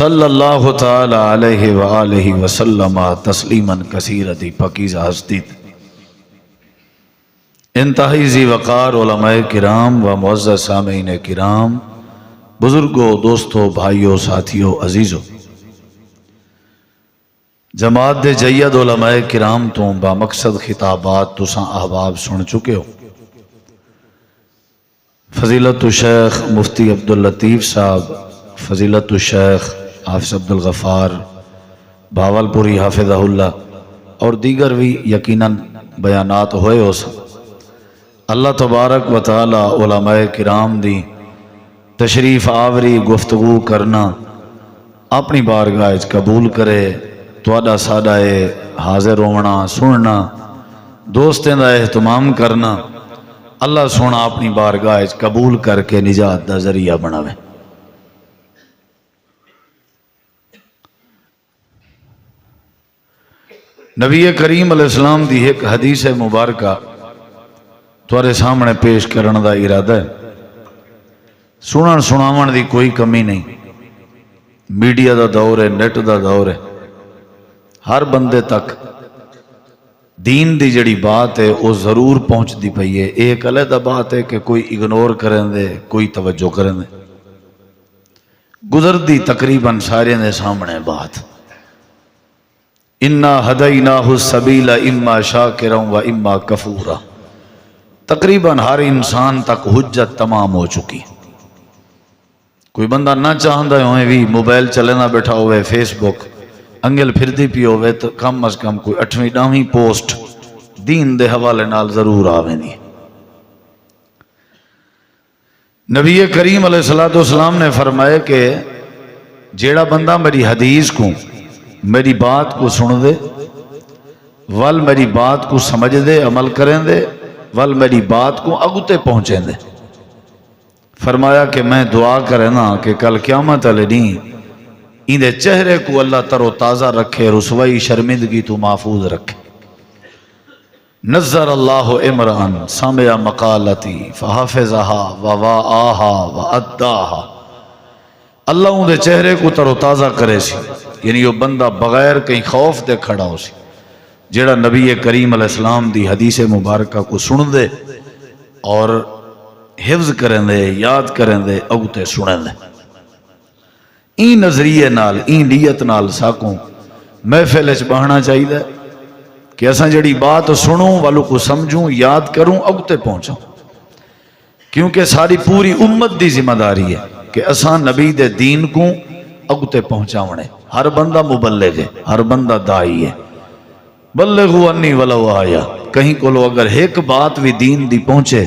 صلی اللہ تعالی علیہ وآلہ وسلم تسلیما کثیرا دی پاکیزہ ہستی انتہائی ذی وقار علماء کرام و معزز سامعین کرام، بزرگوں، دوستوں، بھائیوں، ساتھیوں، عزیزوں، جماعت دے جید علماء کرام تو با مقصد خطابات تساں احباب سن چکے ہو۔ فضیلت الشیخ مفتی عبداللطیف صاحب، فضیلت الشیخ حافظ عبدالغفار بھاولپوری حافظہ اللہ اور دیگر بھی یقیناً بیانات ہوئے ہو سن۔ اللہ تبارک و تعالی علماء کرام دی تشریف آوری گفتگو کرنا اپنی بارگاہ وچ قبول کرے، تواڈا ساڈا حاضر ہونا سننا، دوستیں دا اہتمام کرنا اللہ سونا اپنی بارگاہ وچ قبول کر کے نجات دا ذریعہ بناوے۔ نبی کریم علیہ السلام دی ایک حدیث مبارکہ تمہارے سامنے پیش کرنے دا ارادہ ہے۔ سنن سناون دی کوئی کمی نہیں، میڈیا دا دور ہے، نیٹ دا دور ہے، ہر بندے تک دین دی جڑی بات ہے وہ ضرور پہنچ دی پئی ہے۔ ایک علیحدہ بات ہے کہ کوئی اگنور کریں دے، کوئی توجہ کریں دے، گزر دی تقریباً سارے دے سامنے بات۔ اِنَّا هَدَيْنَاهُ السَّبِيلَ اِمَّا شَاكِرًا وَإِمَّا كَفُورًا، تقریباً ہر انسان تک حجت تمام ہو چکی۔ کوئی بندہ نہ چاہندہ ہوئے بھی موبائل چلنا بیٹھا ہوئے، فیس بک انگل پھر دی پی ہوئے تو کم از کم کوئی 8ویں 9ویں پوسٹ دین دے حوالے نال ضرور آویں دی۔ نبی کریم علیہ السلام نے فرمایا کہ جیڑا بندہ میری حدیث کو، میری بات کو سن دے، ول میری بات کو سمجھ دے، عمل کریں دے، ول میری بات کو اگتے پہنچیں دے، فرمایا کہ میں دعا کرنا کہ کل قیامت والے دن اندے چہرے کو اللہ تر و تازہ رکھے، رسوائی شرمندگی تو محفوظ رکھے۔ نظر اللہ امران سمع مقالتی فحفظها ووعاها واداها، اللہ اندے چہرے کو تر و تازہ کرے سی، یعنی وہ بندہ بغیر کہیں خوف دے کھڑا ہو سی، جیڑا نبی کریم علیہ السلام دی حدیث مبارکہ کو سن دے اور حفظ کریں دے، یاد کریں دے، اگتے سنیں دے۔ این نظریے نال، این نیت نال ساکوں محفل وچ بہنا چاہیے کہ اساں جڑی بات سنوں والوں کو سمجھوں، یاد کروں، اگتے پہنچوں، کیونکہ ساری پوری امت دی ذمہ داری ہے کہ اساں نبی دے دین کو اگتے پہنچاونے۔ ہر بندہ مبلغ ہے، ہر بندہ دائی ہے۔ بلغوا انی ولو آیا، کہیں کو لو اگر ایک بات بھی دین دی پہنچے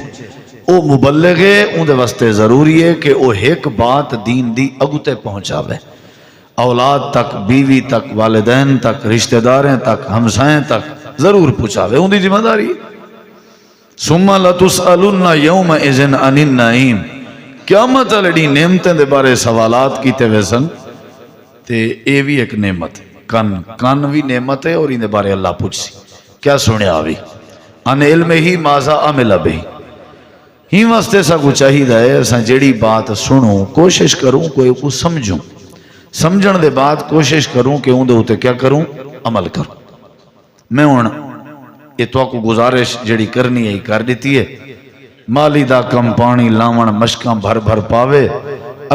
او مبلغ ہے، اون دے واسطے ضروری ہے کہ او ایک بات دین دی اگتے پہنچاوے، اولاد تک، بیوی تک، والدین تک، رشتہ داریں تک، ہمسائیں تک ضرور پہنچاوے، اون دی ذمہ داری ہے۔ ثم لتسألن یومئذ عن النعیم، قیامت والے دی نعمتیں دے بارے سوالات کیتے ویسن تے اے بھی ایک نعمت، کن بھی نعمت ہے اور ان دے بارے اللہ پوچھ سی کیا سنیا بھی، ان علم ہی ماذا عمل بہی، ہی واسطے سا کو چاہید ہے اساں جیڑی بات سنوں کوشش کروں کوئی کو سمجھوں، سمجھن دے بعد کوشش کروں کہ اون دے ہوتے کیا کروں، عمل کروں۔ میں ہوں یہ تو کو گزارش جیڑی کرنی ہے کر دیتی ہے، مالی دا کم پانی لاون مشکاں بھر بھر پاوے،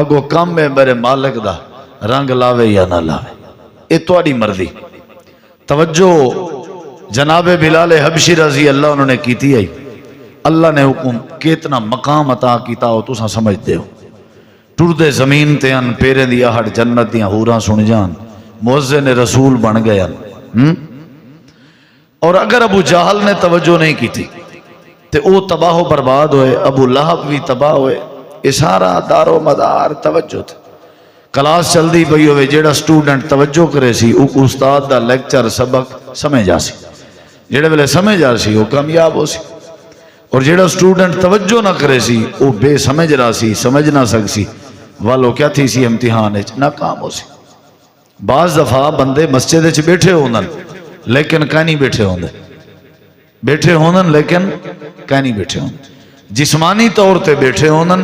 اگو کم میں میرے مالک دا رنگ لاوے یا نہ لاوے، یہ تواڈی مرضی۔ توجہ جناب بلال حبشی رضی اللہ انہوں نے کیتی ہے، اللہ نے حکم کتنا مقام عطا کیتا ہو تو سمجھ دے ہو، ٹردے زمین تے ان پیرے دی آہٹ جنت دیاں حوراں سن جان، مؤذن رسول بن گیا۔ اور اگر ابو جہل نے توجہ نہیں کیتی تے او تباہ و برباد ہوئے، ابو لہب بھی تباہ ہوئے، یہ سارا دار و مدار توجہ تھے۔ کلاس چل دی پئی ہوئے، جیڑا سٹوڈنٹ توجہ کرے سی او استاد دا لیکچر سبق سمجھ جا سی، جیڑے ویلے سمجھ جا سی وہ کامیاب ہو سی، اور جیڑا سٹوڈنٹ توجہ نہ کرے سی وہ بے سمجھ رہا سی، سمجھ نہ سک سی، والو کیا تھی سی امتحان وچ ناکام ہو سی۔ بعض دفعہ بندے مسجد وچ بیٹھے ہوندن لیکن کہیں نہیں بیٹھے ہوندے، بیٹھے ہوندن لیکن کہیں نہیں بیٹھے ہوندن، جسمانی طور تے بیٹھے ہوندن،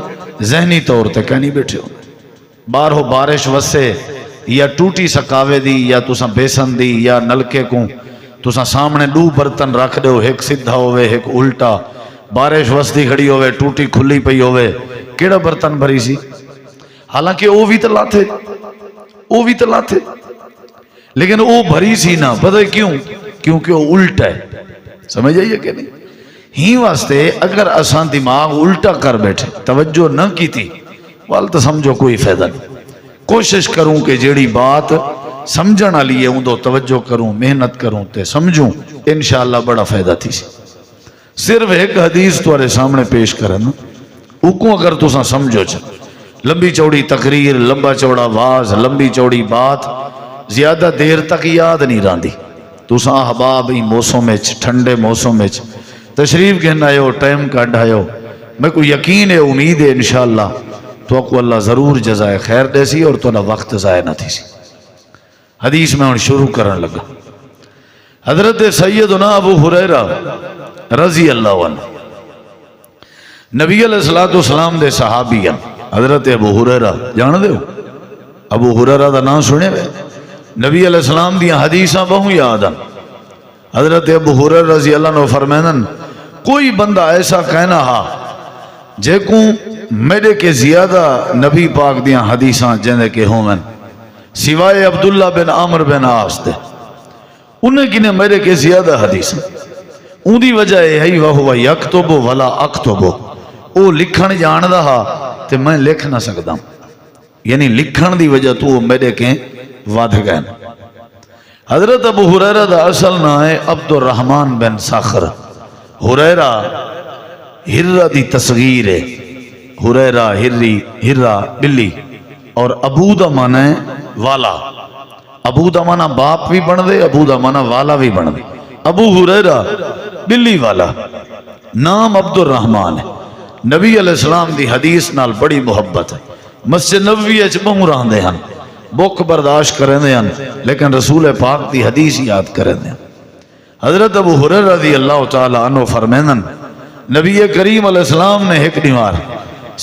ذہنی طور تے کہیں نہیں بیٹھے ہوندن۔ بارہو بارش وسے یا ٹوٹی سکاوے دی یا تساں بیسن دی یا نلکے کو تساں سامنے دو برتن رکھ دو، ایک سدھا ہوئے ایک الٹا، بارش وسدی کھڑی ہوئے ٹوٹی کھلی پئی ہوئے، کیڑا برتن بھری سی؟ حالانکہ وہ بھی تلا تھے، وہ بھی تلا تھے، لیکن وہ بھری سی نہ، پتہ کیوں؟ کیونکہ وہ الٹا ہے، سمجھ آئیے کہ نہیں؟ ہی واسطے اگر اساں دماغ الٹا کر بیٹھے توجہ نہ کی تھی وال تو سمجھو کوئی فائدہ نہیں۔ کوشش کروں کہ جیڑی بات سمجھنا لیے ہوں دو توجہ کروں، محنت کروں تے سمجھوں، انشاءاللہ بڑا فائدہ تھی سی۔ صرف ایک حدیث تمہارے سامنے پیش کرنا، اوکوں اگر تساں سمجھو چا، لمبی چوڑی تقریر، لمبا چوڑا واز، لمبی چوڑی بات زیادہ دیر تک یاد نہیں راندی۔ تساں احباب ہی موسم میں ٹھنڈے میں تشریف کہنا ہے ٹائم کاڈ آئے، میں کو یقین ہے امید ہے انشاءاللہ تو کو اللہ ضرور جزائے خیر دے سی اور تو نہ وقت ضائع نہ تھی سی۔ حدیث میں ہوں شروع کرنے لگا۔ حضرت سیدنا ابو ہریرہ رضی اللہ عنہ نبی علیہ السلام دے صحابی ہیں، حضرت ابو ہریرہ جان دے ہو؟ ابو ہریرہ دا نام سنے ہوئے؟ نبی علیہ السلام دیا حدیثاں بہوں یاد ہیں۔ حضرت ابو ہریرہ رضی اللہ عنہ فرمائنن کوئی بندہ ایسا کہنا ہا جے کو میرے کے زیادہ نبی پاک دیا حدیثاں جنے کے ہومن سوائے عبداللہ بن عامر بن عاص دے، انہیں کنے میرے کے زیادہ حدیثاں، ان دی وجہ ہے وہو یکتب ولا اکتب، او لکھن جاندہ ہا تے میں لکھ نہ سکتا ہوں، یعنی لکھن دی وجہ تو میرے کے وعدہ گئے۔ حضرت ابو ہریرہ دا اصل نام ہے عبد الرحمن بن صخر، ہریرہ ہرہ دی تصغیر ہے، ہریرہ ہرہ بلی، اور ابو دا معنی والا، ابو دا معنی باپ بھی بن دے، ابو دا معنی والا بھی بن دے، ابو ہریرہ بلی والا، نام عبد الرحمن ہے۔ نبی علیہ السلام دی حدیث نال بڑی محبت ہے، مسجد نبوی اچ بہوں رہندے ہیں، بک برداشت کریں دے ہیں، لیکن رسول پاک دی حدیث یاد کریں دے ہیں۔ حضرت ابو ہریرہ رضی اللہ تعالی عنہ فرمینن نبی کریم علیہ السلام نے ایک دیوار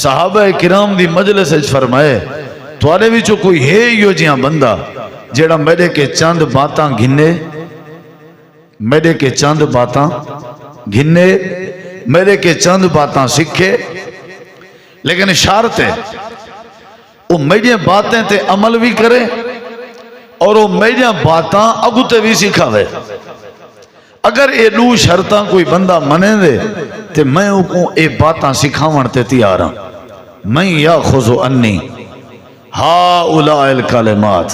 صحابہ کرام دی مجلس اچ فرمائے توارے وچوں کوئی ہے یو جیاں بندہ جیڑا میرے کے چند باتاں گھنے، میرے کے چند باتاں گھنے، میرے کے چند باتاں سکھے، لیکن شرط ہے وہ میری باتیں تے عمل بھی کرے اور وہ میری باتاں اگو تے بھی سکھاوے۔ اگر اے دو شرطاں کوئی بندہ منے دے تے میں کو اے باتاں سکھاون تے تیار ہوں۔ میں یاخذ انی ہؤلاء الکلمات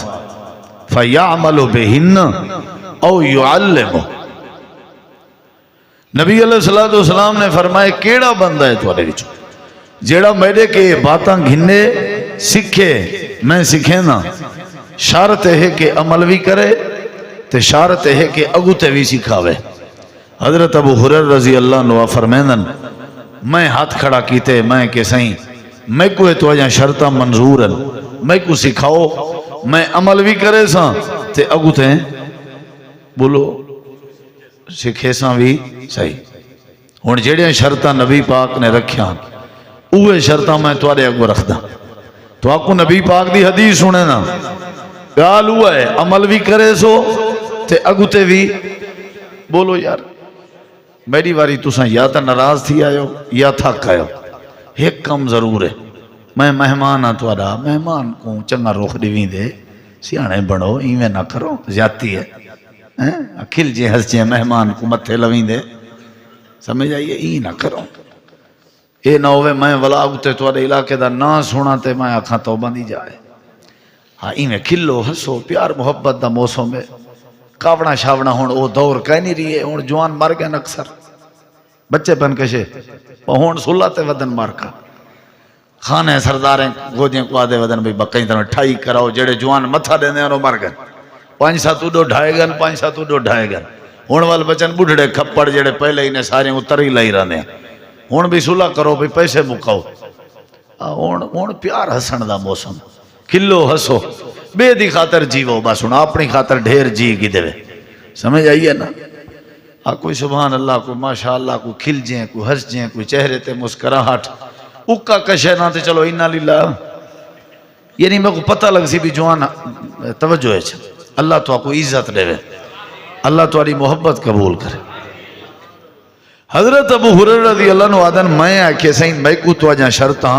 فیعمل بہن او یعلم۔ نبی علیہ السلام نے فرمائے کیڑا بندہ ہے تمہارے وچ جیڑا میرے کے باتاں گھنے سکھے، میں سکھے نا، شرط ہے کہ عمل بھی کرے تے شرط ہے کہ اگو تے بھی سکھاوے۔ حضرت ابو ہریرہ رضی اللہ عنہ فرمینن میں ہاتھ کھڑا کیتے، میں کہ سہیں میں کو تو اجاں شرطہ منظور ہیں، میں کو سکھاؤ، میں عمل بھی کرے ساں تے اگو تے بولو سکھے ساں بھی صحیح۔ ہن جڑیاں شرطاں نبی پاک نے رکھیاں اوہ شرطاں میں تواڈے اگوں رکھدا، تو آپ کو نبی پاک دی حدیث سنے نا، گال ہوا ہے عمل بھی کرے سو تے اگو تے بھی بولو یار میری واری تساں یا تا ناراض تھی آئے ہو یا تھک آئے ہو، ایک کم ضرور ہے، میں مہمان ہاں تواڈا، مہمان کو چنگا رخ دیویں دے، سیانے بڑھو ایویں نہ کرو، زیادتی ہے، کھل جے ہس جے مہمان کو متھے لویں دے، سمجھ آئیے ای نہ کرو۔ اے نہ ہوئے میں ولاگ تے تواڈے علاقے دا نا سونا تے میں آکھاں توبہ دی جائے۔ ہاں ایویں کھلو ہسو پیار محبت دا موسم ہے، کاوڑا شاوڑا ہون او دور کہہ نہیں رہی ہے، ہون جوان مر گئے اکثر بچے پن کشے ہون سلا تے ودن مار کا خانے سرداریں گوجیں کو آدھے ودن بھی بکیں طرح ٹھائی کراؤ، جڑے جوان متھا دینے انہوں مر گئے، 5-7 اڈو ڈھائے گئے 5-7 اڈو ڈھائے گئے، ہون وال بچن بڑھڑے کھپڑ جڑے پہلے ہی نے سارے اتر ہی لائی رہنے، ہون بھی صلح کرو بھی پیسے مکاؤ، ہون پیار ہسن دا موسم، کھلو ہسو بے دی خاطر جیو، بس ہوں اپنی خاطر ڈھیر جی کی دے، سمجھ آئیے نا؟ کوئی سبحان اللہ، کوئی ماشاءاللہ، کوئی کھل جائیں، کوئی ہس جائیں، کوئی چہرے تے مسکراہٹ، اکا کشے نہ تے چلو انہا للہ، یعنی میں کو پتہ لگ سی بھی جوان توجہ ہے اللہ تو کو عزت دے، اللہ تاری محبت قبول کرے۔ حضرت ابو ہریرہ رضی اللہ عنہ آدن میں آکھے سائیں میں کو تو آجاں شرطاں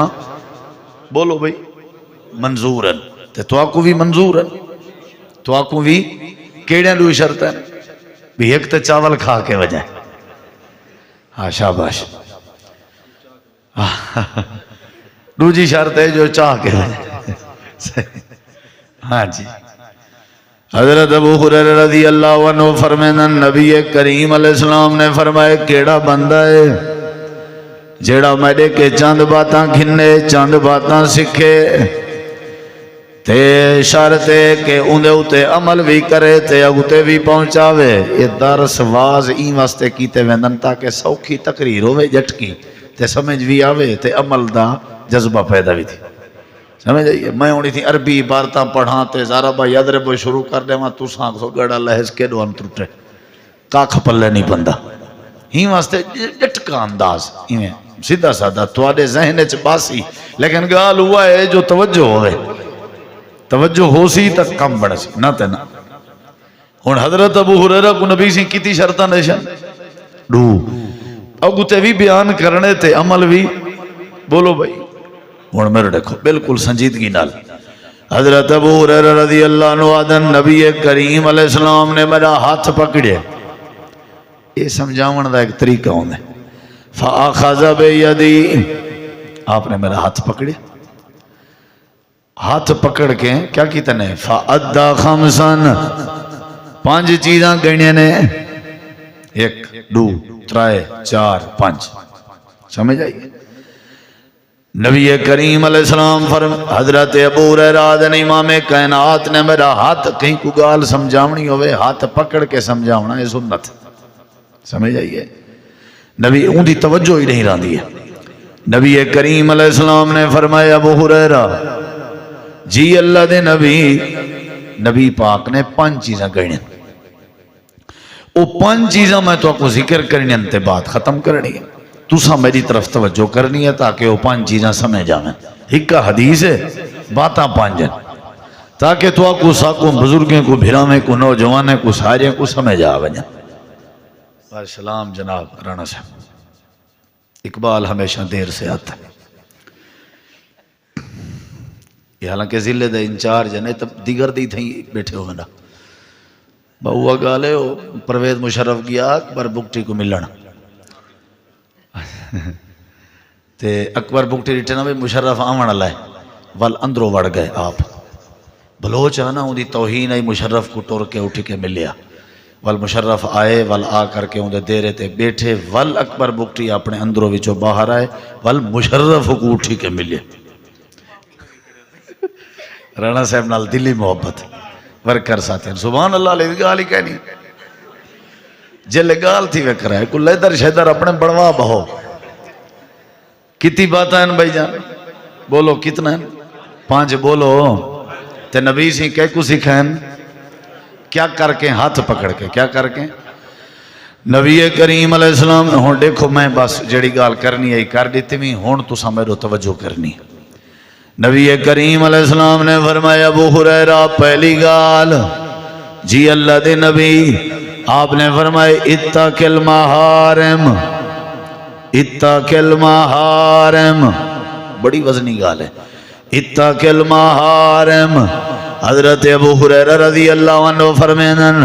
بولو بھئی منظورن تے تو آکو بھی منظورن، تو آکو بھی کیڑیاں لوئی شرطاں بھی ایک تے چاول کھا کے وجہ ہاں شاباش، دوسری شرط ہے جو چاہ کے وجہ ہاں جی۔ حضرت ابو ہریرہ رضی اللہ عنہ فرمائیں نبی کریم علیہ السلام نے فرمائے کیڑا بندہ ہے جیڑا میرے کے چند باتاں کھنے چند باتاں سکھے تے شرط ہے کہ اندے اتے عمل بھی کرے تے اگتے بھی پہنچاوے۔ یہ درس واز این واسطے کیتے ویندن تاکہ سوکھی تقریر ہوئے جٹکی تے سمجھ بھی آوے تے عمل دا جذبہ پیدا بھی تھی، سمجھ آئیے۔ میں ہونی تھی عربی عبارتاں پڑھاں تے زارا با یادربو شروع کر دے وہاں تو سانک سو گڑا لہز کے دوان ترٹے کاکھ پلے نہیں بندہ، ہی واسطے جٹکا انداز ہی سیدھا سادہ توڑے ذہن چ باسی، لیکن گال ہوا ہے جو توجہ ہوئے، توجہ ہو سی تک کم بڑھ سی نہ تے نہ۔ ہن حضرت ابو ہریرہ کو نبی سی کیتی شرطاں نشان ڈو اگتے بھی بیان کرنے تے عمل بھی بولو بھائی۔ ہن میرے دیکھو بالکل سنجیدگی نال حضرت ابو ہریرہ رضی اللہ عنہ آدن نبی کریم علیہ السلام نے میرا ہاتھ پکڑے، یہ سمجھاون دا ایک طریقہ ہوندے، فآخذ بیدی آپ نے میرا ہاتھ پکڑے، ہاتھ پکڑ کے کیا کیتا نے فأدّا خمسن پانچ چیزاں گئنے نے، ایک دو ترائے چار پانچ، سمجھ آئیے۔ نبی کریم علیہ السلام حضرت ابو ہریرہ آدن امام کائنات نے میرا ہاتھ کہیں کو گال سمجھاونی ہوئے ہاتھ پکڑ کے سمجھاونا ہے سنت، سمجھ آئیے۔ نبی اون دی توجہ ہی نہیں راندی ہے۔ نبی کریم علیہ السلام نے فرمایا ابو ہریرہ جی اللہ دے نبی پاک نے پانچ چیزاں گئنے، وہ پانچ چیزاں میں تو آپ کو ذکر کرنی انتے بات ختم کرنی ہے، تُسا میری طرف توجہ کرنی ہے تاکہ وہ پانچ چیزاں سمجھ جائیں۔ ہکا حدیث ہے باتاں پانچ ہیں تاکہ تو آپ کو ساکوں بزرگیں کو بھیرامیں کو نوجوانے کو سارے کو سمجھ آویں۔ سلام جناب رانا صاحب، اقبال ہمیشہ دیر سے آتا ہے، یہ حالانکہ ضلع دے انچارج ہیں تب دیگر دی تھیں بیٹھے ہوئے نا بہوا گالے ہو پرویز مشرف گیا اکبر بکٹی کو ملنا تے اکبر بکٹی ریٹنا بھی مشرف آمن اللہ ہے وال اندروں وڑ گئے آپ بلوچ آنا ان دی توہین آئی مشرف کو ٹور کے اٹھ کے ملیا وال مشرف آئے وال آ کر کے ان دے دیرے تے بیٹھے وال اکبر بکٹی اپنے اندروں وچوں باہر آئے وال مشرف کو اٹھی کے ملے۔ رانا صاحب نال دلی محبت ورکر ساتھ ہیں سبحان اللہ علیہ گالی کہنی جلے گال تھی وکر ہے کل لیدر شیدر اپنے بڑوا بہو کتی باتیں ہیں بھائی جان بولو کتنا ہیں پانچ بولو تے نبی سی کہہ کو سکھائیں کیا کر کے ہاتھ پکڑ کے کیا کر کے نبی کریم علیہ السلام ہون دیکھو میں بس جڑی گال کرنی ہے کر دیتی میں ہون تو سمیرو توجہ کرنی نبی کریم علیہ السلام نے فرمایا ابو ہریرہ پہلی گال جی اللہ دے نبی آپ نے فرمایا اتق المحارم اتق المحارم بڑی وزنی گال ہے اتق المحارم حضرت ابو ہریرہ رضی اللہ عنہ فرمائن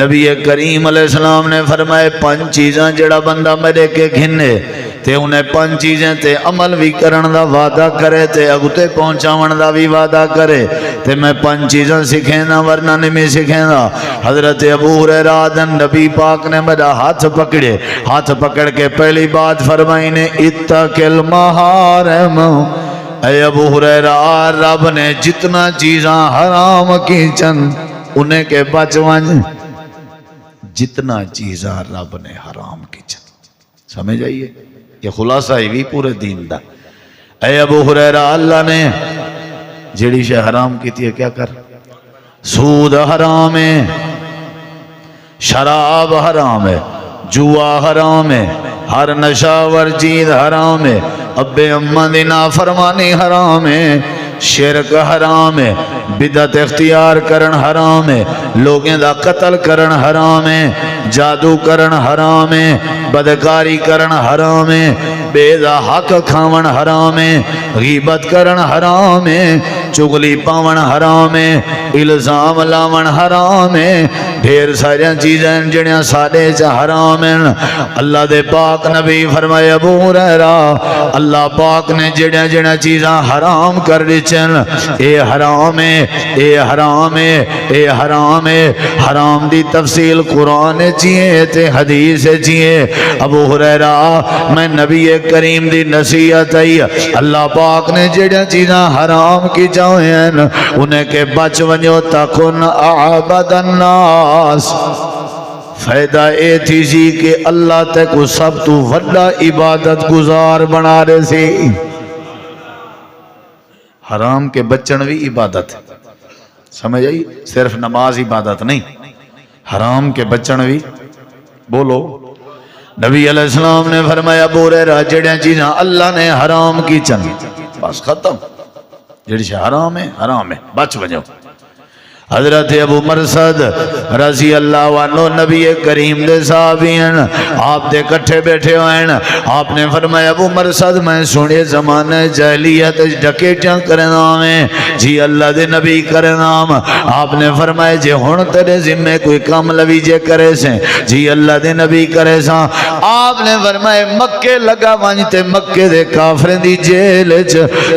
نبی کریم علیہ السلام نے فرمائے پانچ چیزاں جڑا بندہ میرے کے گھنے تے انہیں پانچ چیزیں تے عمل بھی کرن دا وعدہ کرے تے اگتے پہنچاون دا بھی وعدہ کرے تے میں پانچ چیزیں سکھیں نا ورنہ نہیں سکھیں نا حضرت ابو ہریرہ آدن نبی پاک نے میرا ہاتھ پکڑے ہاتھ پکڑ کے پہلی بات فرمائی نے اتق المحارم اے ابو ہریرہ رب نے جتنا چیزاں حرام کی چند انہیں کے بچوان جتنا چیزاں رب نے حرام کی چند سمجھ آئیے یہ خلاصہ ہی بھی پورے دین دا اے ابو ہریرہ اللہ نے جیڑی شے حرام کی تھی کیا کر سود حرام ہے شراب حرام ہے جوا حرام ہے ہر نشاور چیز حرام ہے ابے اماں دی نافرمانی حرام ہے شرک حرام ہے، بدعت اختیار کرن حرام ہے، لوگیں دا قتل کرن حرام ہے، جادو کرن حرام ہے، بدکاری کرن حرام ہے، بے دا حق کھاون حرام ہے، غیبت کرن حرام ہے، چغلی پاون حرام ہے، الزام لاون حرام ہے، ڈھیر ساری چیزیں جڑیاں سارے چ حرام ہیں۔ اللہ دے پاک نبی فرمائے ابو ہریرہ اللہ پاک نے جڑیاں جڑیاں چیزاں حرام کر دچن اے حرام ہے، اے حرام ہے، اے حرام ہے۔ حرام دی تفصیل قرآن چیئے تے حدیث چیئے۔ ابو ہریرہ میں نبی کریم دی نصیحت آئی اللہ پاک نے جڑیاں چیزاں حرام کی جائیں انہیں کہ بچ ونجو تکن اعبد الناس، فائدہ اے تھی سی کہ اللہ تے کو سب تو وڈا عبادت گزار بنا رہے سی۔ حرام کے بچن بھی عبادت سمجھ آئی، صرف نماز عبادت نہیں، حرام کے بچن بھی بولو۔ نبی علیہ السلام نے فرمایا ابو ہریرہ جڑیاں چیزاں اللہ نے حرام کی چن بس ختم، جڑی سے حرام ہے حرام ہے بچ وجو۔ حضرت ابو مرصد رضی اللہ عنہ نبی کریم دے صحابی ہیں، آپ دے کٹھے بیٹھے ہوئے ہیں، آپ نے فرمایا ابو مرصد میں سنے زمانہ جاہلیت ڈکیٹیاں کرنا میں جی اللہ دے نبی کرنا۔ آپ نے فرمایا جے ہن تیرے ذمہ کوئی کام لوی جے کرے سے جی اللہ دے نبی کرے سا۔ آپ نے فرمایا مکے لگا وانجتے مکے دے کافریں دی جیل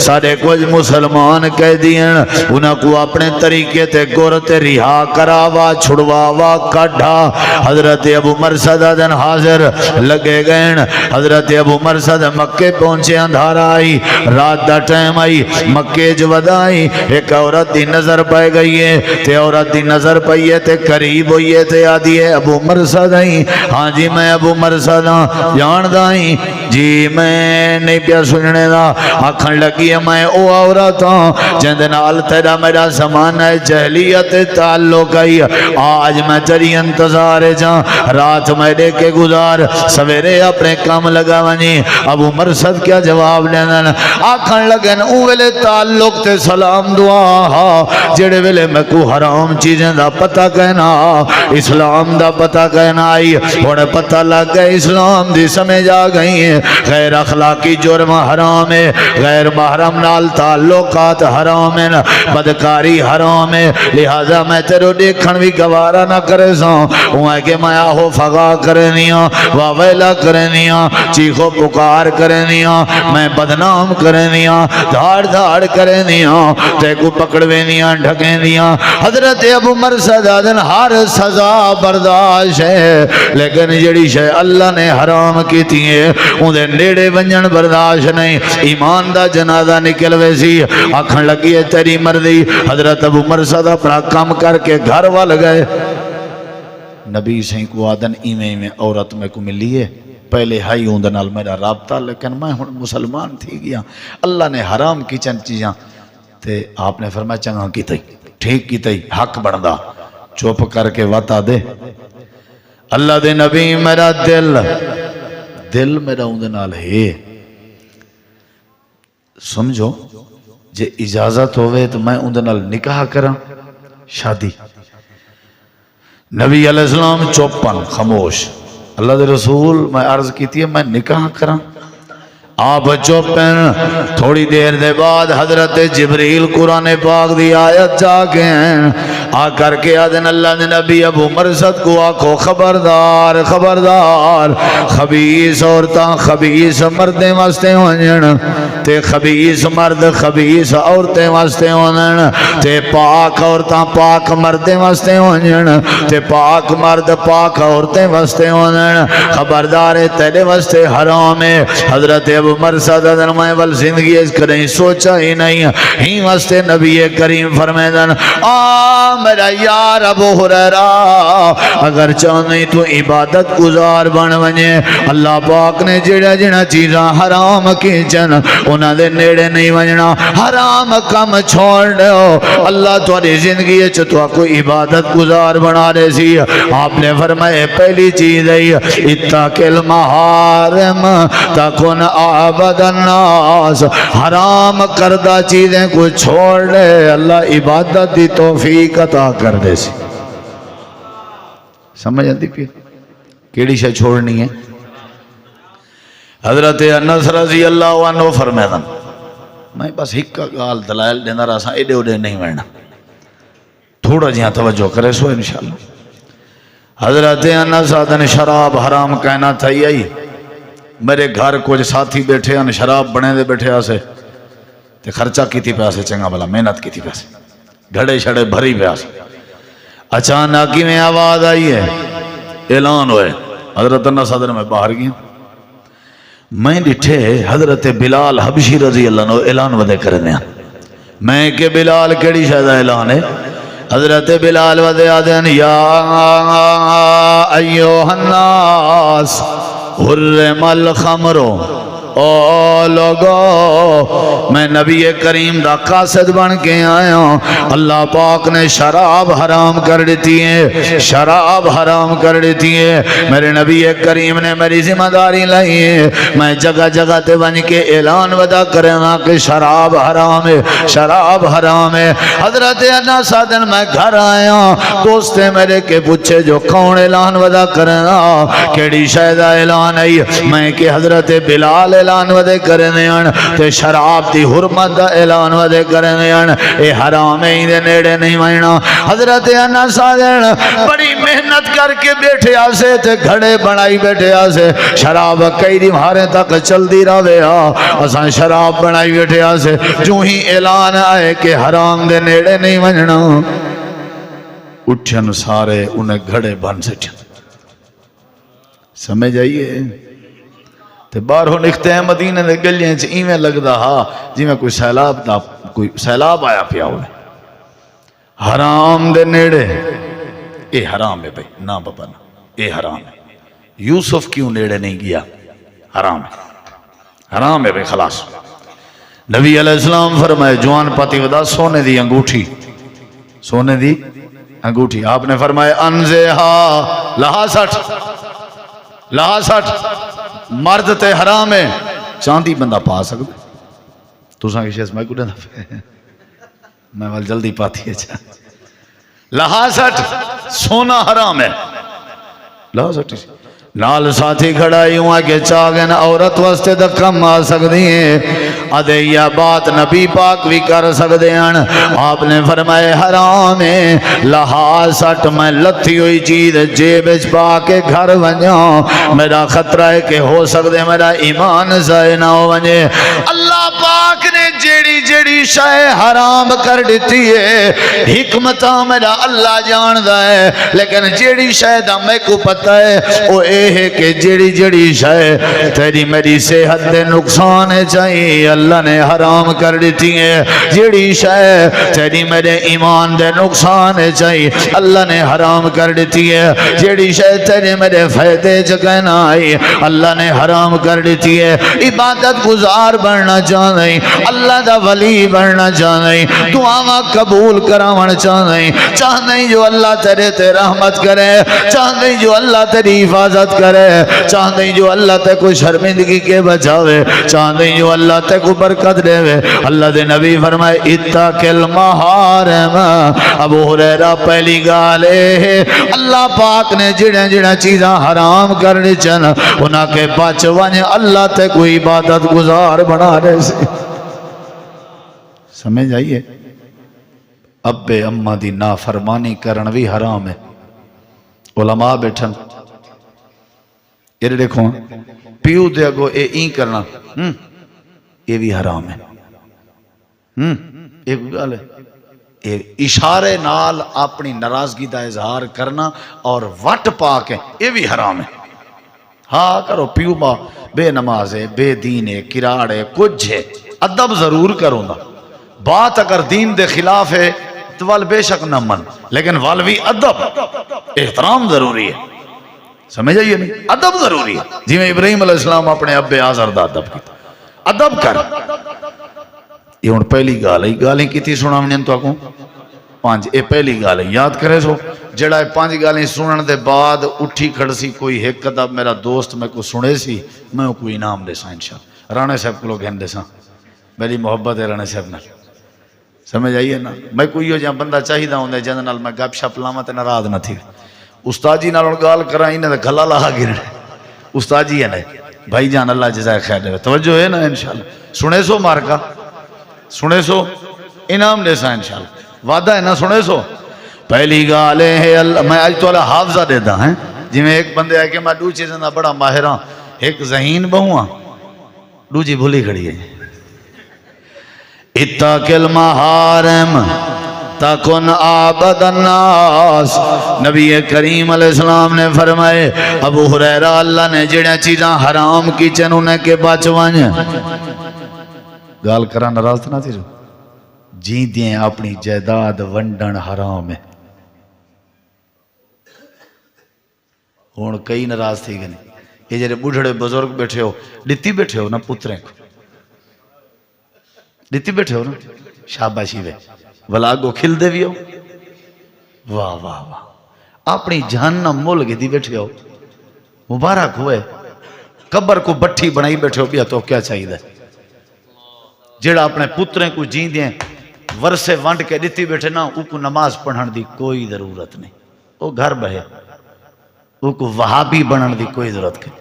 سارے کچھ مسلمان قیدی ہیں، انہاں کو اپنے طریقے تے گورت رہا کراوا چھڑواوا کڑھا۔ حضرت ابو مرصد دن حاضر لگے گئے، حضرت ابو مرصد مکے پہنچے، اندھارا آئی، رات دا ٹائم آئی، مکے جو ودائی، ایک عورت دی نظر پائے گئی ہے تے عورت دی نظر پائی ہے تے قریب ہوئی ہے تے آدھی ہے ابو مرصد آئی، ہاں جی میں ابو مرصد ہاں جان دائی جی میں نہیں پیا سننے دا، آکھن لگی ہے میں او عورت ہاں جند نال تیرا میرا زمانہ جہلی تعلق آئی، آج میں تیری انتظار جاں رات میں دے کے گزار سویرے اپنے کام لگا ونی۔ ابو مرصد کیا جواب لینا آکھن لگن او ویلے تعلق تے سلام دعا جڑے ویلے میں کو حرام چیزیں دا پتہ کہنا اسلام دا پتہ کہنا آئی ہونے پتہ لگ گئے اسلام دی سمجھ آ گئی ہے، غیر اخلاقی جرم حرام ہے، غیر محرم نال تعلقات حرام ہے، بدکاری حرام ہے، لہذا میں تیرو دیکھن بھی گوارا نہ کرے ساں وہاں کہ میں آہو فغا کرنیاں واویلا کرنیاں چیخو پکار کرنیاں میں بدنام کرنیاں دھاڑ دھاڑ کرنیاں تے کو پکڑوینیاں ڈھکینیاں۔ حضرت ابو مرصد آدن ہر سزا برداشت ہے لیکن جڑی شے اللہ نے حرام کی تھی اندھے نیڑے ونجن برداشت نہیں، ایمان دا جنازہ نکل ویسی آکھن لگی ہے تیری مرضی۔ حضرت ابو مرصد اپنا کام کر کے گھر وال گئے، نبی سے کو آدن ایمیں عورت میں کو ملی ہے پہلے ہائی ہوندنال میرا رابطہ لیکن میں ہن مسلمان تھی گیا، اللہ نے حرام کی چند چیزاں تے آپ نے فرمایا چنگا کی تھی ٹھیک کی تھی حق بڑھدا چوپ کر کے وطا دے۔ اللہ دے نبی میرا دل میرا ہوندنال ہے سمجھو جے اجازت ہوئے تو میں اندنال نکاح کرا شادی۔ نبی علیہ السلام چوپن خاموش، اللہ دے رسول میں عرض کی تھی میں نکاح کرا، آپ چوپن۔ تھوڑی دیر دے بعد حضرت جبریل قرآن پاک دی آیت جا کے ہیں آ کر کے آدن اللہ نے نبی ابو مرصد کو آکھو خبردار خبردار خبیث عورتاں خبیث مردیں واسطے ہونجن تے خبیث مرد خبیث عورتیں واسطے ہونجن تے پاک عورتاں پاک مردیں واسطے ہونجن تے پاک مرد پاک عورتیں واسطے ہونجن، خبردار تیرے واسطے حرام ہے۔ حضرت ابو مرصد میں ول زندگی اس کریں سوچا ہی نہیں ہی واسطے نبی کریم فرمیدن میرا یار ابو ہریرہ اگر چاہنے تو عبادت گزار بن ونجے اللہ پاک نے جڑا جڑا چیزاں حرام کیچن انہاں دے نیڑے نہیں ونجنا حرام کم چھوڑ دو اللہ تمہاری زندگی تو کوئی عبادت گزار بنا رہے سی آپ نے فرمائے پہلی چیز ہے اتق المحارم تکن عبد الناس حرام کردہ چیزیں کو چھوڑ لے اللہ عبادت دی توفیق عطا کر دے سی سمجھ آتی پی کیڑی شے چھوڑنی ہے حضرت انس رضی اللہ عنہ فرمائے میں بس ہکا گال دلائل دینا رہا سا ایڈے اڈے نہیں مرنا تھوڑا جہاں توجہ کرے سو انشاءاللہ حضرت انس آدھن شراب حرام کہنا تھا یہی میرے گھر کچھ ساتھی بیٹھے ہیں شراب بنے دے بیٹھے آسے تے خرچہ کی تھی پیاسے چنگا بلا محنت کی تھی پیاسے گھڑے شڑے بھری پیاسے اچانک ہی میں آواز آئی ہے اعلان ہوئے حضرت انس آدھن میں باہر گیا میں ڈٹھے حضرت بلال حبشی رضی اللہ عنہ اعلان ودے کرنے میں کہ بلال کیڑی شاید اعلان ہے حضرت بلال ودے آدھن یا ایوہ الناس حرم الخمرو او لوگو میں نبی کریم دا قاصد بن کے آیا ہوں اللہ پاک نے شراب حرام کر دیتی ہے شراب حرام کر دیتی ہے میرے نبی کریم نے میری ذمہ داری لائی ہے میں جگہ جگہ تے بن کے اعلان ودا کرنا کہ شراب حرام ہے شراب حرام ہے حضرت انس آدھن میں گھر آیا دوستے میرے کے پوچھے جو کون اعلان ودا کرنا کیڑی شاید اعلان ہے میں کہ حضرت بلال اعلان ودے کرنے ہیں تے شراب دی حرمت دا اعلان ودے کرنے ہیں اے حرام ہی دے نیڑے نہیں ماننا حضرت انس آدھن بڑی محنت کر کے بیٹھے آسے تے گھڑے بنائی بیٹھے آسے شراب کئی دی مہارے تک چل دی رہے اساں شراب بنائی بیٹھے آسے جو ہی اعلان آئے کہ حرام دے نیڑے نہیں ماننا اٹھن سارے انہیں گھڑے بن سے سمجھ آئیے تے باہروں نکتے ہیں مدینے دے گلیاں چ ایویں لگدا ہا جی میں کوئی سیلاب آیا پیا ہوئے حرام دے نیڑے اے حرام ہے بھائی نا بابا نا اے حرام ہے یوسف کیوں نیڑے نہیں گیا حرام ہے بھائی خلاص نبی علیہ السلام فرمائے جوان پاتی ودا سونے دی انگوٹھی سونے دی انگوٹھی آپ نے فرمائے انزہا لہا سٹھ مرد تے حرام ہے چاندی بندہ پا سکتا تو ساں کی شیز میں کو دے میں وال جلدی پاتی ہے چاہ لہا سٹھ سونا حرام ہے لہا سٹھ نال ساتھی کھڑائی ہوں کہ چاگن عورت واسطے دا کم آ سکتی ہیں آدھے یہ بات نبی پاک بھی کر سکتے ہیں آپ نے فرمائے حرام ہے لہا سٹ میں لتھی ہوئی چیز جیب پا کے گھر ونجاں میرا خطرہ ہے کہ ہو سکتے میرا ایمان ضائع نہ ہو ونجے اللہ پاک نے جیڑی جیڑی شے حرام کر دیتی ہے حکمتہ میرا اللہ جاندہ ہے لیکن جیڑی شے دا میں کو پتہ ہے وہ ہے کہ جڑی جڑی شے تیری میری صحت دے نقصان چاہیے اللہ نے حرام کر دیتی ہے جڑی شے تیری میرے ایمان دے نقصان چاہیے اللہ نے حرام کر دیتی ہے جڑی شے تیرے میرے فائدے چکنا آئی اللہ نے حرام کر دیتی ہے عبادت گزار بننا چاہنے اللہ دا ولی بننا چاہنے دعا قبول کراون چاہنے جو اللہ تیرے تے رحمت کرے چاہنے جو اللہ تیری حفاظت کرے چاہتے جو اللہ تے کو شرمندگی کے بچاوے چاہتے جو اللہ تے کو برکت دے اللہ دے نبی فرمائے اتق المحارم ابو ہریرہ پہلی گالے اللہ پاک نے جڑا جڑا چیزاں حرام کرنی چن انہاں کے بچ ونج اللہ تے کوئی عبادت گزار بنا رہے سے سمجھ آئیے اب اماں دی نافرمانی کرن بھی حرام ہے علماء بیٹھن یہ دیکھو پیو دے اگو اے این کرنا یہ بھی حرام ہے ایک گل ہے اشارے نال اپنی ناراضگی دا اظہار کرنا اور وٹ پا کے یہ بھی حرام ہے ہاں کرو پیو ماں بے نماز ہے بے دین ہے کراڑ ہے کچھ ہے ادب ضرور کروں گا بات اگر دین دے خلاف ہے تو وال بے شک نہ من، لیکن وال بھی ادب احترام ضروری ہے، سمجھ آئیے نہیں، ادب ضروری ہے. جی میں ابراہیم علیہ السلام اپنے ابے آزر دا ادب کیتا، ادب کر. یہ ہوں پہلی گال ہے، گالیں کی سنا من تو آکوں 5، یہ پہلی گال ہے یاد کرے سو. جڑا 5 گالیں سنن دے بعد اٹھی کھڑ سی کوئی ایک ادب میرا دوست میں کو سنے سی، میں کوئی انعام دے سا انشاءاللہ. رانے صاحب کو لوگ ہیں دے سا، میری محبت ہے رانے صاحب نال، سمجھ آئیے نا. میں کوئی ہو جہاں بندہ چاہی دا ہوں دے جن نال میں گپ شپ لاواں تے ناراض نہ تھی. استاد جی نال گال کرائیں انہیں گلا لا گرن، استاد جی ہے نا بھائی جان اللہ جزائے خیر دے. توجہ ہے نا انشاءاللہ. سنے سو مارکا، سنے سو انعام دے سا انشاءاللہ، وعدہ ہے نا. سنے سو پہلی گال ہے اللہ. میں آج تو اللہ حافظہ دے دا ہیں جی میں ایک بندے آئے کہ میں دو چیزیں دا بڑا ماہر ہاں، ایک ذہین بہواں دو جی بھولی کھڑی ہے. اتق المحارم تکن عابد الناس. نبی کریم علیہ السلام نے فرمائے ابو ہریرہ اللہ نے جڑیاں چیزاں حرام کی چن انہیں کے بچ وانج. گال کرا ناراض نہ تھی جو جی دیں اپنی جائیداد ونڈن حرام ہے. ہون کئی ناراض تھی گئے. یہ جڑے بوڑھڑے بزرگ بیٹھے ہو ڈتی بیٹھے ہو نا پتریں کو ڈتی بیٹھے ہو نا شاباشی وے ولاگو کھل دے بھی ہو. واہ واہ واہ. اپنی جہنم مول گی دی بیٹھے ہو مبارک ہوئے. قبر کو بٹھی بنائی بیٹھے ہو بیا تو کیا چاہیے. جڑا اپنے پتریں کو جین دیں ورسے وانٹ کے ڈتی بیٹھے نا او کو نماز پڑھن دی کوئی ضرورت نہیں. او گھر بہے او کو وہابی بنن دی کوئی ضرورت نہیں.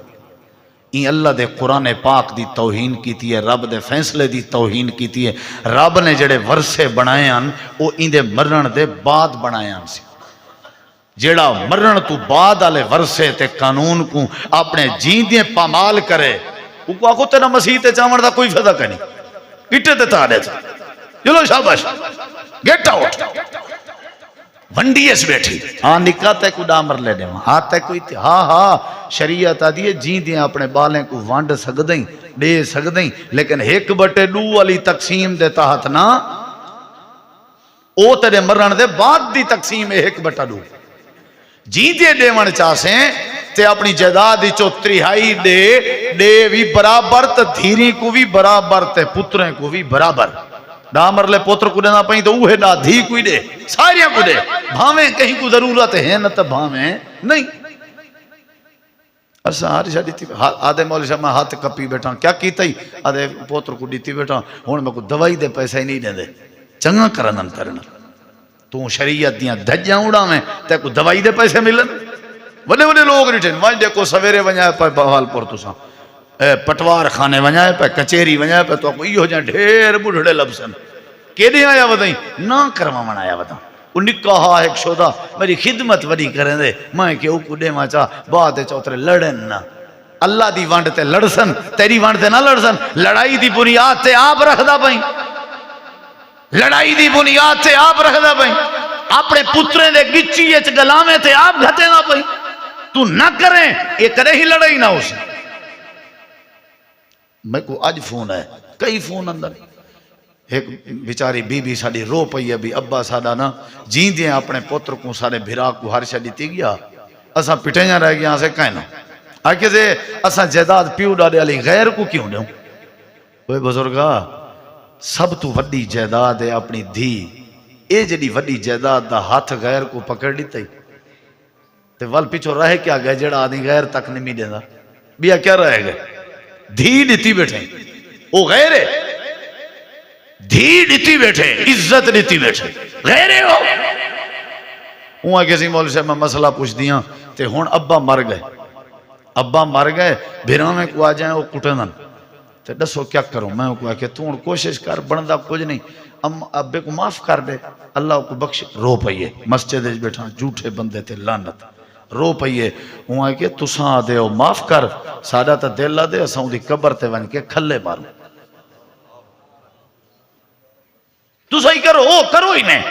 این اللہ دے قرآن پاک دی توہین کیتی ہے، رب دے فیصلے دی توہین کیتی ہے. رب نے جڑے ورسے بنائے ہیں وہ این دے مرن دے بعد بنائے ہیں. جڑا مرن تو بعد آلے ورسے تے قانون کو اپنے جیندیں پامال کرے وہ کو آکو تینا مسیح تے چاون دا کوئی فائدہ کرنی. گٹے تے تارے تھا چلو شاباش گیٹ آؤٹ. ونڈی اس بیٹھی ہاں نکاح تے کو ڈامر لے دے ہاں تے کوئی ہاں شریعت آدھی جی دیں اپنے بالیں کو وانڈ سکدیں دے سکدیں، لیکن ایک بٹے دو والی تقسیم دے تحت نا او تیرے مرن دے بعد دی تقسیم ایک بٹا دو. جی دے دیون چاہسیں تے اپنی جائیداد چو 3/4 دے بھی برابر تے دھیری کو بھی برابر تے پتریں کو بھی برابر. ڈامر لے پوتر کو دینا پہیں تو اوہ ڈا دھی کوئی دے ساریاں کو دے. بھاویں کہیں کو ضرورت ہے نہ تو بھاویں نہیں. اسا ہر شاہ دیتی آدھے مولی صاحب میں ہاتھ کپی بیٹھا کیا کیتا ہی آدھے پوتر کو دیتی بیٹھا ہون میں کو دوائی دے پیسے ہی نہیں دے دے چنگا کرنن کرنا. تو شریعت دیاں دھجاں اڑا میں تے کو دوائی دے پیسے ملن. بڑے بڑے لوگ ریٹھن وائن دیکھو سویرے ونجائے پہ بحال پور تو ساں پٹوار خانے ونجائے پہ کچیری ونجائے پہ تو کوئی ہو جائیں ڈھیر بڑھڑے لبسن کہ نہیں آیا ودائیں نہ کروا من آیا ودائیں. وہ نکاحا ایک شودہ میری خدمت وڈی کریں دے میں کہ اوکو دے ماں چاہ بات چوترے لڑن نا. اللہ دی وانڈ تے لڑسن تیری وانڈ تے نہ لڑسن. لڑائی دی بنیاد تے آپ رکھ دا بھائیں، لڑائی دی بنیاد تے آپ رکھ دا بھائیں. اپنے پتریں دے گچی اچ گلامے تے آپ گھتے نہ بھائیں. تو نہ کریں یہ کرے ہی لڑائی نہ ہو سی. میں کو آج فون ہے کئی فون اندر ایک بیچاری بی بی ساڑی رو پئی ہے بھی ابا ساڑا نا جین دیں اپنے پتر کو سارے بھرا کو ہر شاڑی تی گیا اسا پٹیاں رہ گیا اسے کہیں نا آکے سے اسا جائیداد پیو ڈالے علی غیر کو کیوں دوں. وہ بزرگا سب تو وڈی جائیداد ہے اپنی دھی. اے جڑی وڈی جائیداد دا ہاتھ غیر کو پکڑ لیتا ہی تے وال پیچھو رہے کیا گئے جڑا آدھی غیر تک نہیں دینا بیا کیا رہے گئے. دھی ڈیتی بیٹھے وہ غیر ہے، دھی ڈیتی بیٹھے عزت ڈیتی بیٹھے غیرے ہو. وہاں کسی مولوی صاحب میں مسئلہ پوچھ دیا تے ہون ابا مر گئے، ابا مر گئے بھیران میں کو آ جائیں وہ کٹنن تے دسو کیا کروں. میں کو کہ تو کوشش کر بندہ کچھ نہیں ابے کو معاف کر دے اللہ کو بخش. رو پئیے مسجد بیٹھا جھوٹے بندے تے لعنت رو پئیے. وہاں کہ تساں دے او معاف کر سادہ تا دل لا دے اساں دی قبر تے ون کے کھلے مارو. تو صحیح کرو ہی نہیں.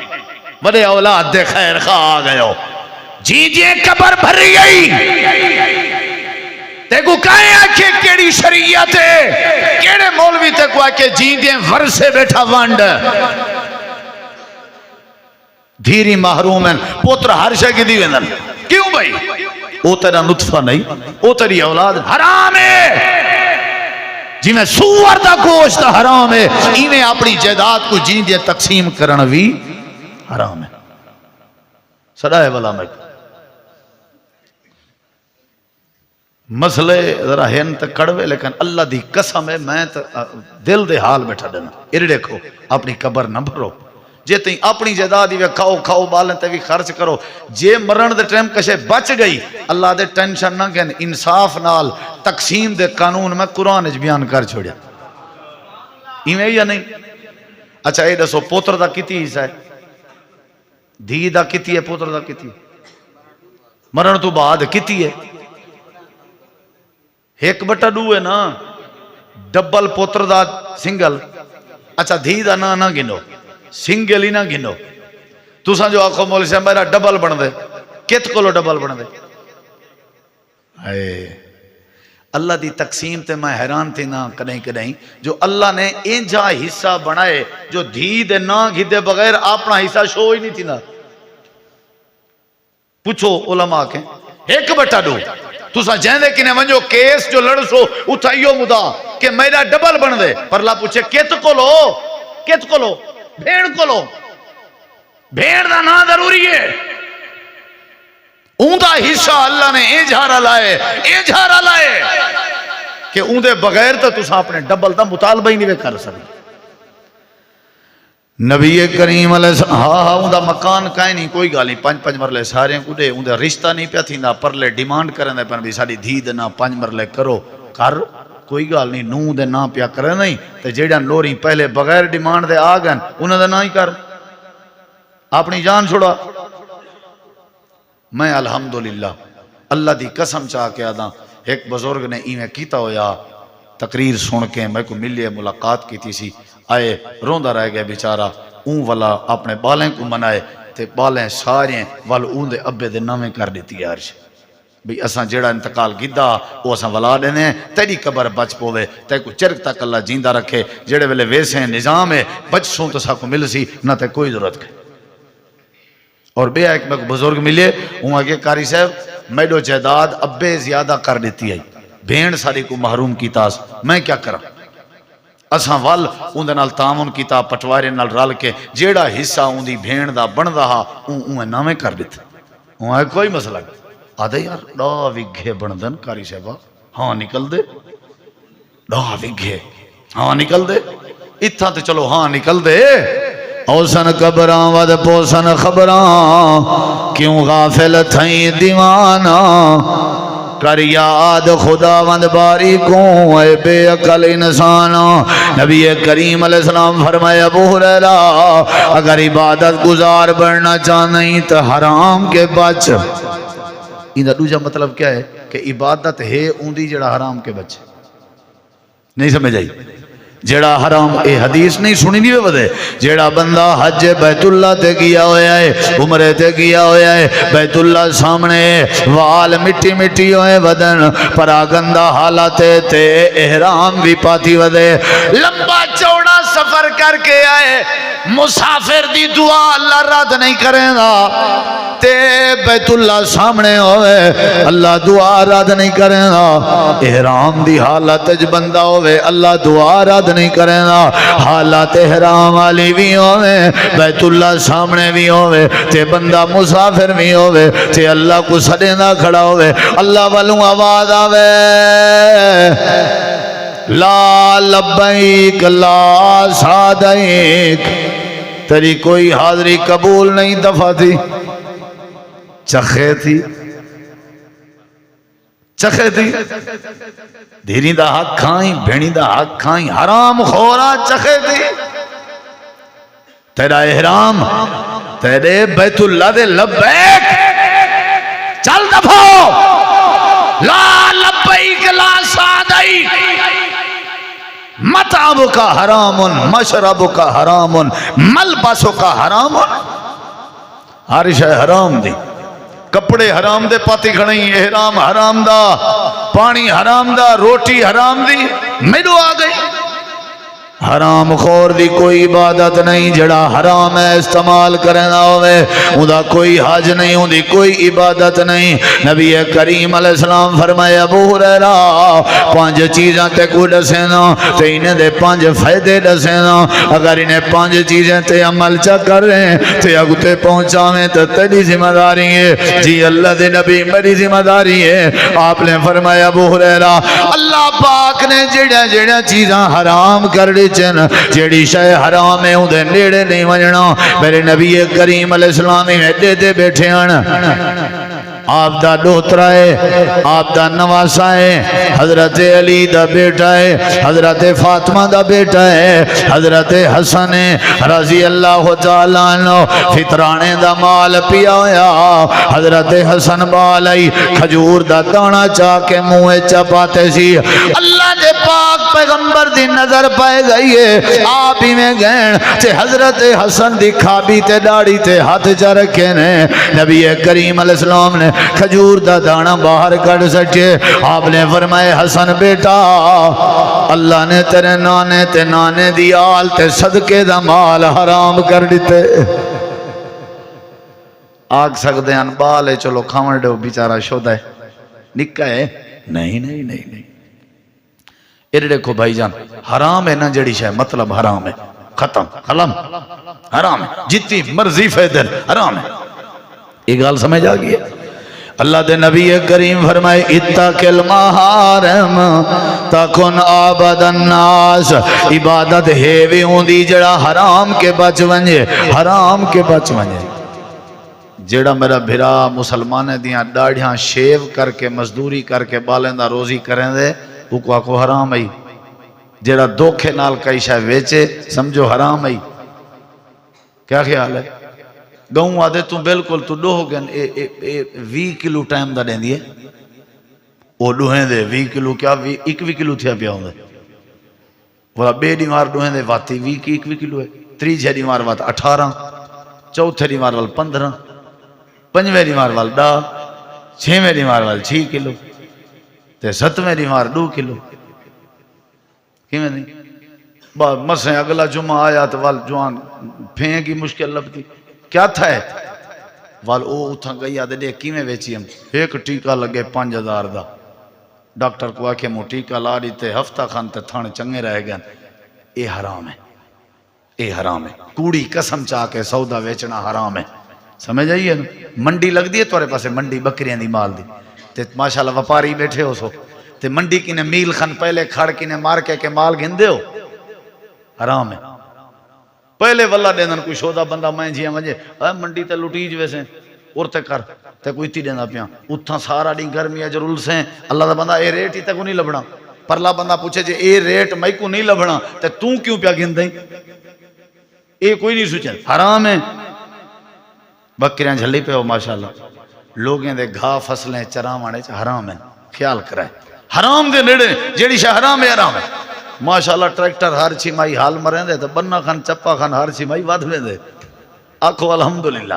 بڑے اولاد دے خیر خواہ آ گئے ہو جی جی قبر بھری گئی تے کو کہیں آکھے کیڑی شریعت ہے کیڑے مولوی تے کو آکھے جی دیں ورسے بیٹھا وانڈ. دھیری محروم ہیں پوتر ہر شے کی دی ویندن کیوں بھائی او تیرا نطفہ نہیں او تیری اولاد حرام ہے جی میں سور دا گوشت حرام ہے ایویں اپنی جائیداد کو جین دے تقسیم کرن بھی حرام ہے سدا ہے بلا میں مسئلے ذرا ہن تے کڑوے لیکن اللہ دی قسم ہے میں دل دے حال بیٹھا دینا ارے دیکھو اپنی قبر نہ بھرو جے تھی اپنی جائیداد بھی کھاؤ کھاؤ بالیں تے بھی خرچ کرو جے مرن دے ٹائم کشے بچ گئی اللہ دے ٹینشن نہ کہن انصاف نال تقسیم دے قانون میں قرآن وچ بیان کر چھوڑیا ایویں یا نہیں اچھا اے دسو پوتر دا کتی حصہ ہے دھی دا کتی ہے پوتر دا کتی مرن تو بعد کتی ہے 1/2 ہے نا ڈبل پوتر دا سنگل اچھا دھی دا نہ گنو سنگل ہی نہ گنو تساں جو آخو مولوی صاحب میرا ڈبل بن دے کت کولو ڈبل بن دے اللہ دی تقسیم تے میں حیران تھی نا کدیں کدیں جو اللہ نے انجا حصہ بنائے جو دھی دے نہ گھدے بغیر اپنا حصہ شو ہی نہیں تھی نا پوچھو علماء کے 1/2 تسا جہندے کنے ونجو کیس جو لڑسو اتھائیو مدا کہ میرا ڈبل بن دے پر اللہ پوچھے کت کولو بھیڑ کولو بھیڑ دا نا ضروری ہے اون دا حصہ اللہ نے اجھارا لائے کہ اون دے بغیر تو تسا اپنے ڈبل دا مطالبہ ہی نہیں کر سکتے نبی کریم علیہ السلام ہاں اون دا مکان کائیں نہیں کوئی گالی 5 مرلے سارے کو دے اون دا رشتہ نہیں پیا تھیندا پرلے ڈیمانڈ کرن دے پن بھی ساڈی دھی دے نا 5 مرلے کرو کر کوئی گال نہیں نو دے نا پیا کرے نہیں تے جیڑا نوری پہلے بغیر ڈیمانڈ دے آ گئے انہاں دا نا ہی کر اپنی جان چھوڑا میں الحمدللہ اللہ دی قسم چاہ کے آدھا ایک بزرگ نے ایویں کیتا ہویا تقریر سن کے میں کو ملیے ملاقات کی تھی سی آئے روندہ رہ گئے بیچارہ اون والا اپنے بالیں کو منائے تے بالیں سارے وال اون دے ابے دے نامے کر دیتی عرش بھی اساں جیڑا انتقال گیدہ وہ اساں ولا دینے تیری قبر بچ پوے تے کو چرک تک اللہ جیندہ رکھے جیڑے ویلے ویسے نظام ہے بچ سوں تو سا کو مل سی نہ تے کوئی ضرورت ہے اور بے ایک میں بزرگ ملے ہوں آگے کاری صاحب میڈو جائیداد ابے زیادہ کر دیتی ہے بھیڑ ساری کو محروم کی تاس میں کیا کرا اساں وال اون دے نال تعاون کیتا پٹوارے نال رل کے جیڑا حصہ اون دی بھیڑ دا بن رہا اون نامے کر دیتے ہوں آگے کوئی مسئلہ آدھے یار 2 وگھے بندن کاری صاحب ہاں نکل دے 2 وگھے ہاں نکل دے اتھا تے چلو ہاں نکل دے اوسن قبران ود پوسن خبران کیوں غافل تھیں دیوانا کر یاد خدا وند باری کوں اے بے عقل انسانا نبی کریم علیہ السلام فرمائے ابو ہریرہ اگر عبادت گزار بڑھنا چاہیں تو حرام کے بچ اندھا دوجہ مطلب کیا ہے کہ عبادت ہے اوندی جڑا حرام کے بچ نہیں سمجھ آئی جیڑا حرام اے حدیث نہیں سنی نہیں بدے جیڑا بندہ حج بیت اللہ تے گیا ہویا ہے عمرے تے گیا ہویا ہے بیت اللہ سامنے وال مٹی مٹی ہوئے ودن پر آگندہ حالات تے احرام بھی پاتی ودے لمبا چوڑا سفر کر کے آئے مسافر دی دعا اللہ رد نہیں کریں گا تے بیت اللہ سامنے ہوئے اللہ دعا رد نہیں کریں گا احرام دی حالت بندہ ہوئے اللہ دعا رد نہیں کریں گا حالات احرام والی بھی ہوئے بیت اللہ سامنے بھی ہوئے تے بندہ مسافر بھی ہوئے تے اللہ کو سڑینا کھڑا ہوئے اللہ والوں آواز آوے لا لبیک لا سادیک تیری کوئی حاضری قبول نہیں دفع تھی چخے تھی دھیری دا حق کھائیں بھینی دا حق کھائیں حرام خورا چخے تھی تیرا احرام تیرے بیت اللہ دے لبیک چل دفعو لا لبیک لا سادیک مطعب کا حرام مشرب کا حرام ملبس کا حرام ہر شے حرام دی کپڑے حرام دے پاتی کھڑیں احرام حرام دا، پانی حرام دا، روٹی حرام دی، میڈو آ گئی حرام خور دی کوئی عبادت نہیں جڑا حرام ہے استعمال کرنا ہوئے اُدا کوئی حج نہیں اُدی کوئی عبادت نہیں۔ نبی کریم علیہ السلام فرمائے ابو ہریرہ 5 چیزاں تے کو دسینا تے انہیں دے 5 فائدے دسینا، اگر انہیں 5 چیزیں تے عمل چا کر رہے ہیں تے اگتے پہنچاویں تو تیری ذمہ داری ہے۔ جی اللہ دے نبی میری ذمہ داری ہے۔ آپ نے فرمایا ابو ہریرہ اللہ پاک نے جڑا جڑا چیزاں حرام کر دی جیڑی شے حرام ہے اُدھے نیڑے نہیں ونجنا۔ میرے نبی کریم علیہ السلام ایڈے دے بیٹھے ہیں، آپ دا دوترا ہے، آپ دا نواسا ہے، حضرت علی دا بیٹا ہے، حضرت فاطمہ دا بیٹا ہے، حضرت حسن رضی اللہ تعالیٰ عنہ فطرانے دا مال پیا ہویا، حضرت حسن بالائی کھجور دا دانا چاہ کے منہ چپاتے سی۔ اللہ دے پاک پیغمبر دی نظر پائے گئی ہے، آپ ہی میں گئن تے حضرت حسن دی کھابی تے داڑی تے ہاتھ چا رکھے نے۔ نبی کریم علیہ السلام نے کھجور دا دانا باہر کڑ سکے، آپ نے فرمائے حسن بیٹا اللہ نے تیرے نانے تے نانے دی آل تے صدقے دا مال حرام کر دیتے۔ آگ سکتے ہیں بال ہے چلو کھاون دو بیچارہ شدہ ہے نکا ہے نہیں نہیں نہیں نہیں۔ ارے دیکھو بھائی جان حرام ہے نا جڑی شاہ مطلب حرام ہے ختم قلم حرام ہے جتنی مرضی فیدن حرام ہے۔ ایک گال سمجھ آگئی ہے۔ اللہ دے نبی کریم فرمائے اتق المحارم تکن عابد الناس، عبادت ہے وی ہوندی جڑا حرام کے بچ ونجے، حرام کے بچ ونجے۔ جڑا میرا بھرا مسلمان دیاں ڈاڑیاں شیو کر کے مزدوری کر کے بالندہ روزی کریں دے وہ کو حرام ہے۔ جڑا دھوکے نال کئی شاہ ویچے سمجھو حرام ہے۔ کیا خیال ہے؟ گاؤں آدھے تو بالکل تو ڈو ہو گئن 20 کلو ٹائم دا دیں دیئے وہ ڈوہیں دے 20 کلو کیا 21 کلو تھیا پیا ہوں دے وہ بے دیمار ڈوہیں دے واتی 21 کلو ہے، 3 دیمار وات 18، 4 دیمار وال 15، 5 دیمار وال 10، 6 دیمار وال 6 کلو تے 7 دیمار 2 کلو کی میں نہیں مسئلہ اگلا جمعہ آیا تو وال جوان پھین کی مشکل لبتی کیا تھا ہے وال او اتھا گئی آدھے دے کی میں ویچی ہم ایک ٹیکہ لگے 5000 دا ڈاکٹر کو آکے مو ٹیکہ لا دیتے ہفتہ خان تے تھانے چنگے رہ گئے۔ اے حرام ہے، اے حرام ہے۔ کوڑی قسم چاہ کے سودا ویچنا حرام ہے، سمجھ آئیے نا۔ منڈی لگ دی ہے توارے پاسے منڈی بکریاں دی مال دی تے ماشاءاللہ وپاری بیٹھے ہو سو تے منڈی کی نے میل خان پہلے کھڑ کی نے مار کے مال گھن دے ہو حرام ہے۔ پہلے واللہ دیندن کوئی شودہ بندہ میں جیاں مجھے منڈی تے لٹیج ویسے اور تے کر تے کوئی تی دینا پیاں اتھا سارا ڈی گرمی اجرول سے اللہ دا بندہ اے ریٹ ہی تے کو نہیں لبنا، پرلا بندہ پوچھے جے اے ریٹ میں کو نہیں لبنا تے توں کیوں پیا گھن دیں؟ اے کوئی نہیں سوچے حرام ہے۔ بکریاں جھلی پہ ہو ماشاءاللہ لوگیں دے گھا فصلیں چراوانے حرام ہے، خیال کرائے حرام دے نیڑے جیڑی شاہ حرام ہے حرام ہے۔ ماشاءاللہ ٹریکٹر ہر چی مائی حال مریں دے تو بننا خان چپا خان ہر چی مائی واد میں دے آکھو الحمدللہ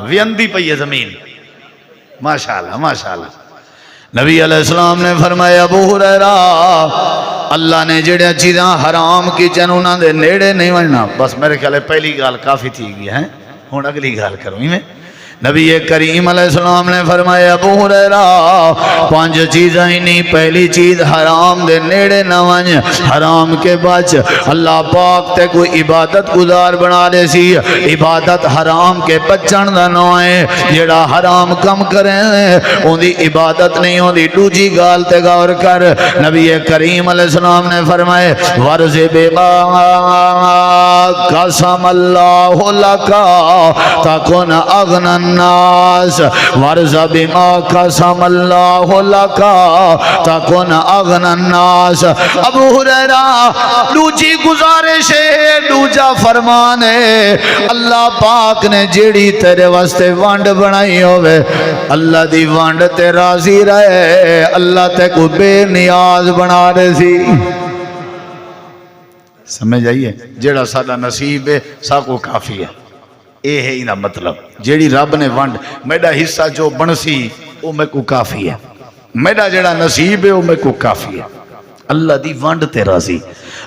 ویندی پئی ہے زمین ماشاءاللہ ماشاءاللہ۔ نبی علیہ السلام نے فرمایا ابو ہریرہ اللہ نے جڑے چیزاں حرام کی چنونا دے نیڑے نہیں وننا۔ بس میرے خیال ہے پہلی گال کافی تھی گئی ہے ہون اگلی گال کروں ہی میں۔ نبی کریم علیہ السلام نے فرمایا ابو ہریرہ 5 چیزیں ہی نہیں، پہلی چیز حرام دے نیڑے نہ ونج، حرام کے بچ۔ اللہ پاک تے کوئی عبادت گزار بنا دے سی، عبادت حرام کے بچن دا نہ ہے۔ جڑا حرام کم کریں ان دی عبادت نہیں ہوں دی۔ دوجی گال تے غور کر نبی کریم علیہ السلام نے فرمائے ورز بما قسم اللہ لکا تکن اغنى الناس ورز بما قسم اللہ لکا تکن اغنى الناس۔ ابو ہریرہ دوجی گزارش ہے، دوجا فرمان ہے اللہ پاک نے جیڑی تیرے واسطے وانڈ بنائی ہوئے اللہ دی وانڈ تے راضی رہے، اللہ تے کو بے نیاز بنا رہے سی۔ سمجھ آئیے جیڑا ساڑا نصیب ہے سا کو کافی ہے۔ اے ہے انہا مطلب جیڑی رب نے وانڈ میڈا حصہ جو بنسی وہ میں کو کافی ہے، میڈا جیڑا نصیب ہے وہ میں کو کافی ہے۔ اللہ دی وانڈ تے راضی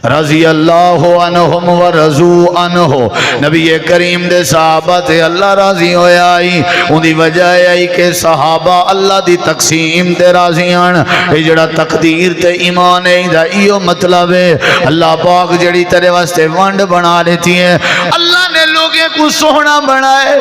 رضی اللہ عنہم و رضو عنہ نبی کریم دے صحابہ تے اللہ راضی ہویا آئی ان دی وجہ آئی کہ صحابہ اللہ دی تقسیم تے راضی آن جڑا تقدیر تے ایمان ہے دا ایو مطلب ہے اللہ پاک جڑی تیرے واسطے وانڈ بنا لیتی ہے اللہ نے لوگیں کو سونا بنائے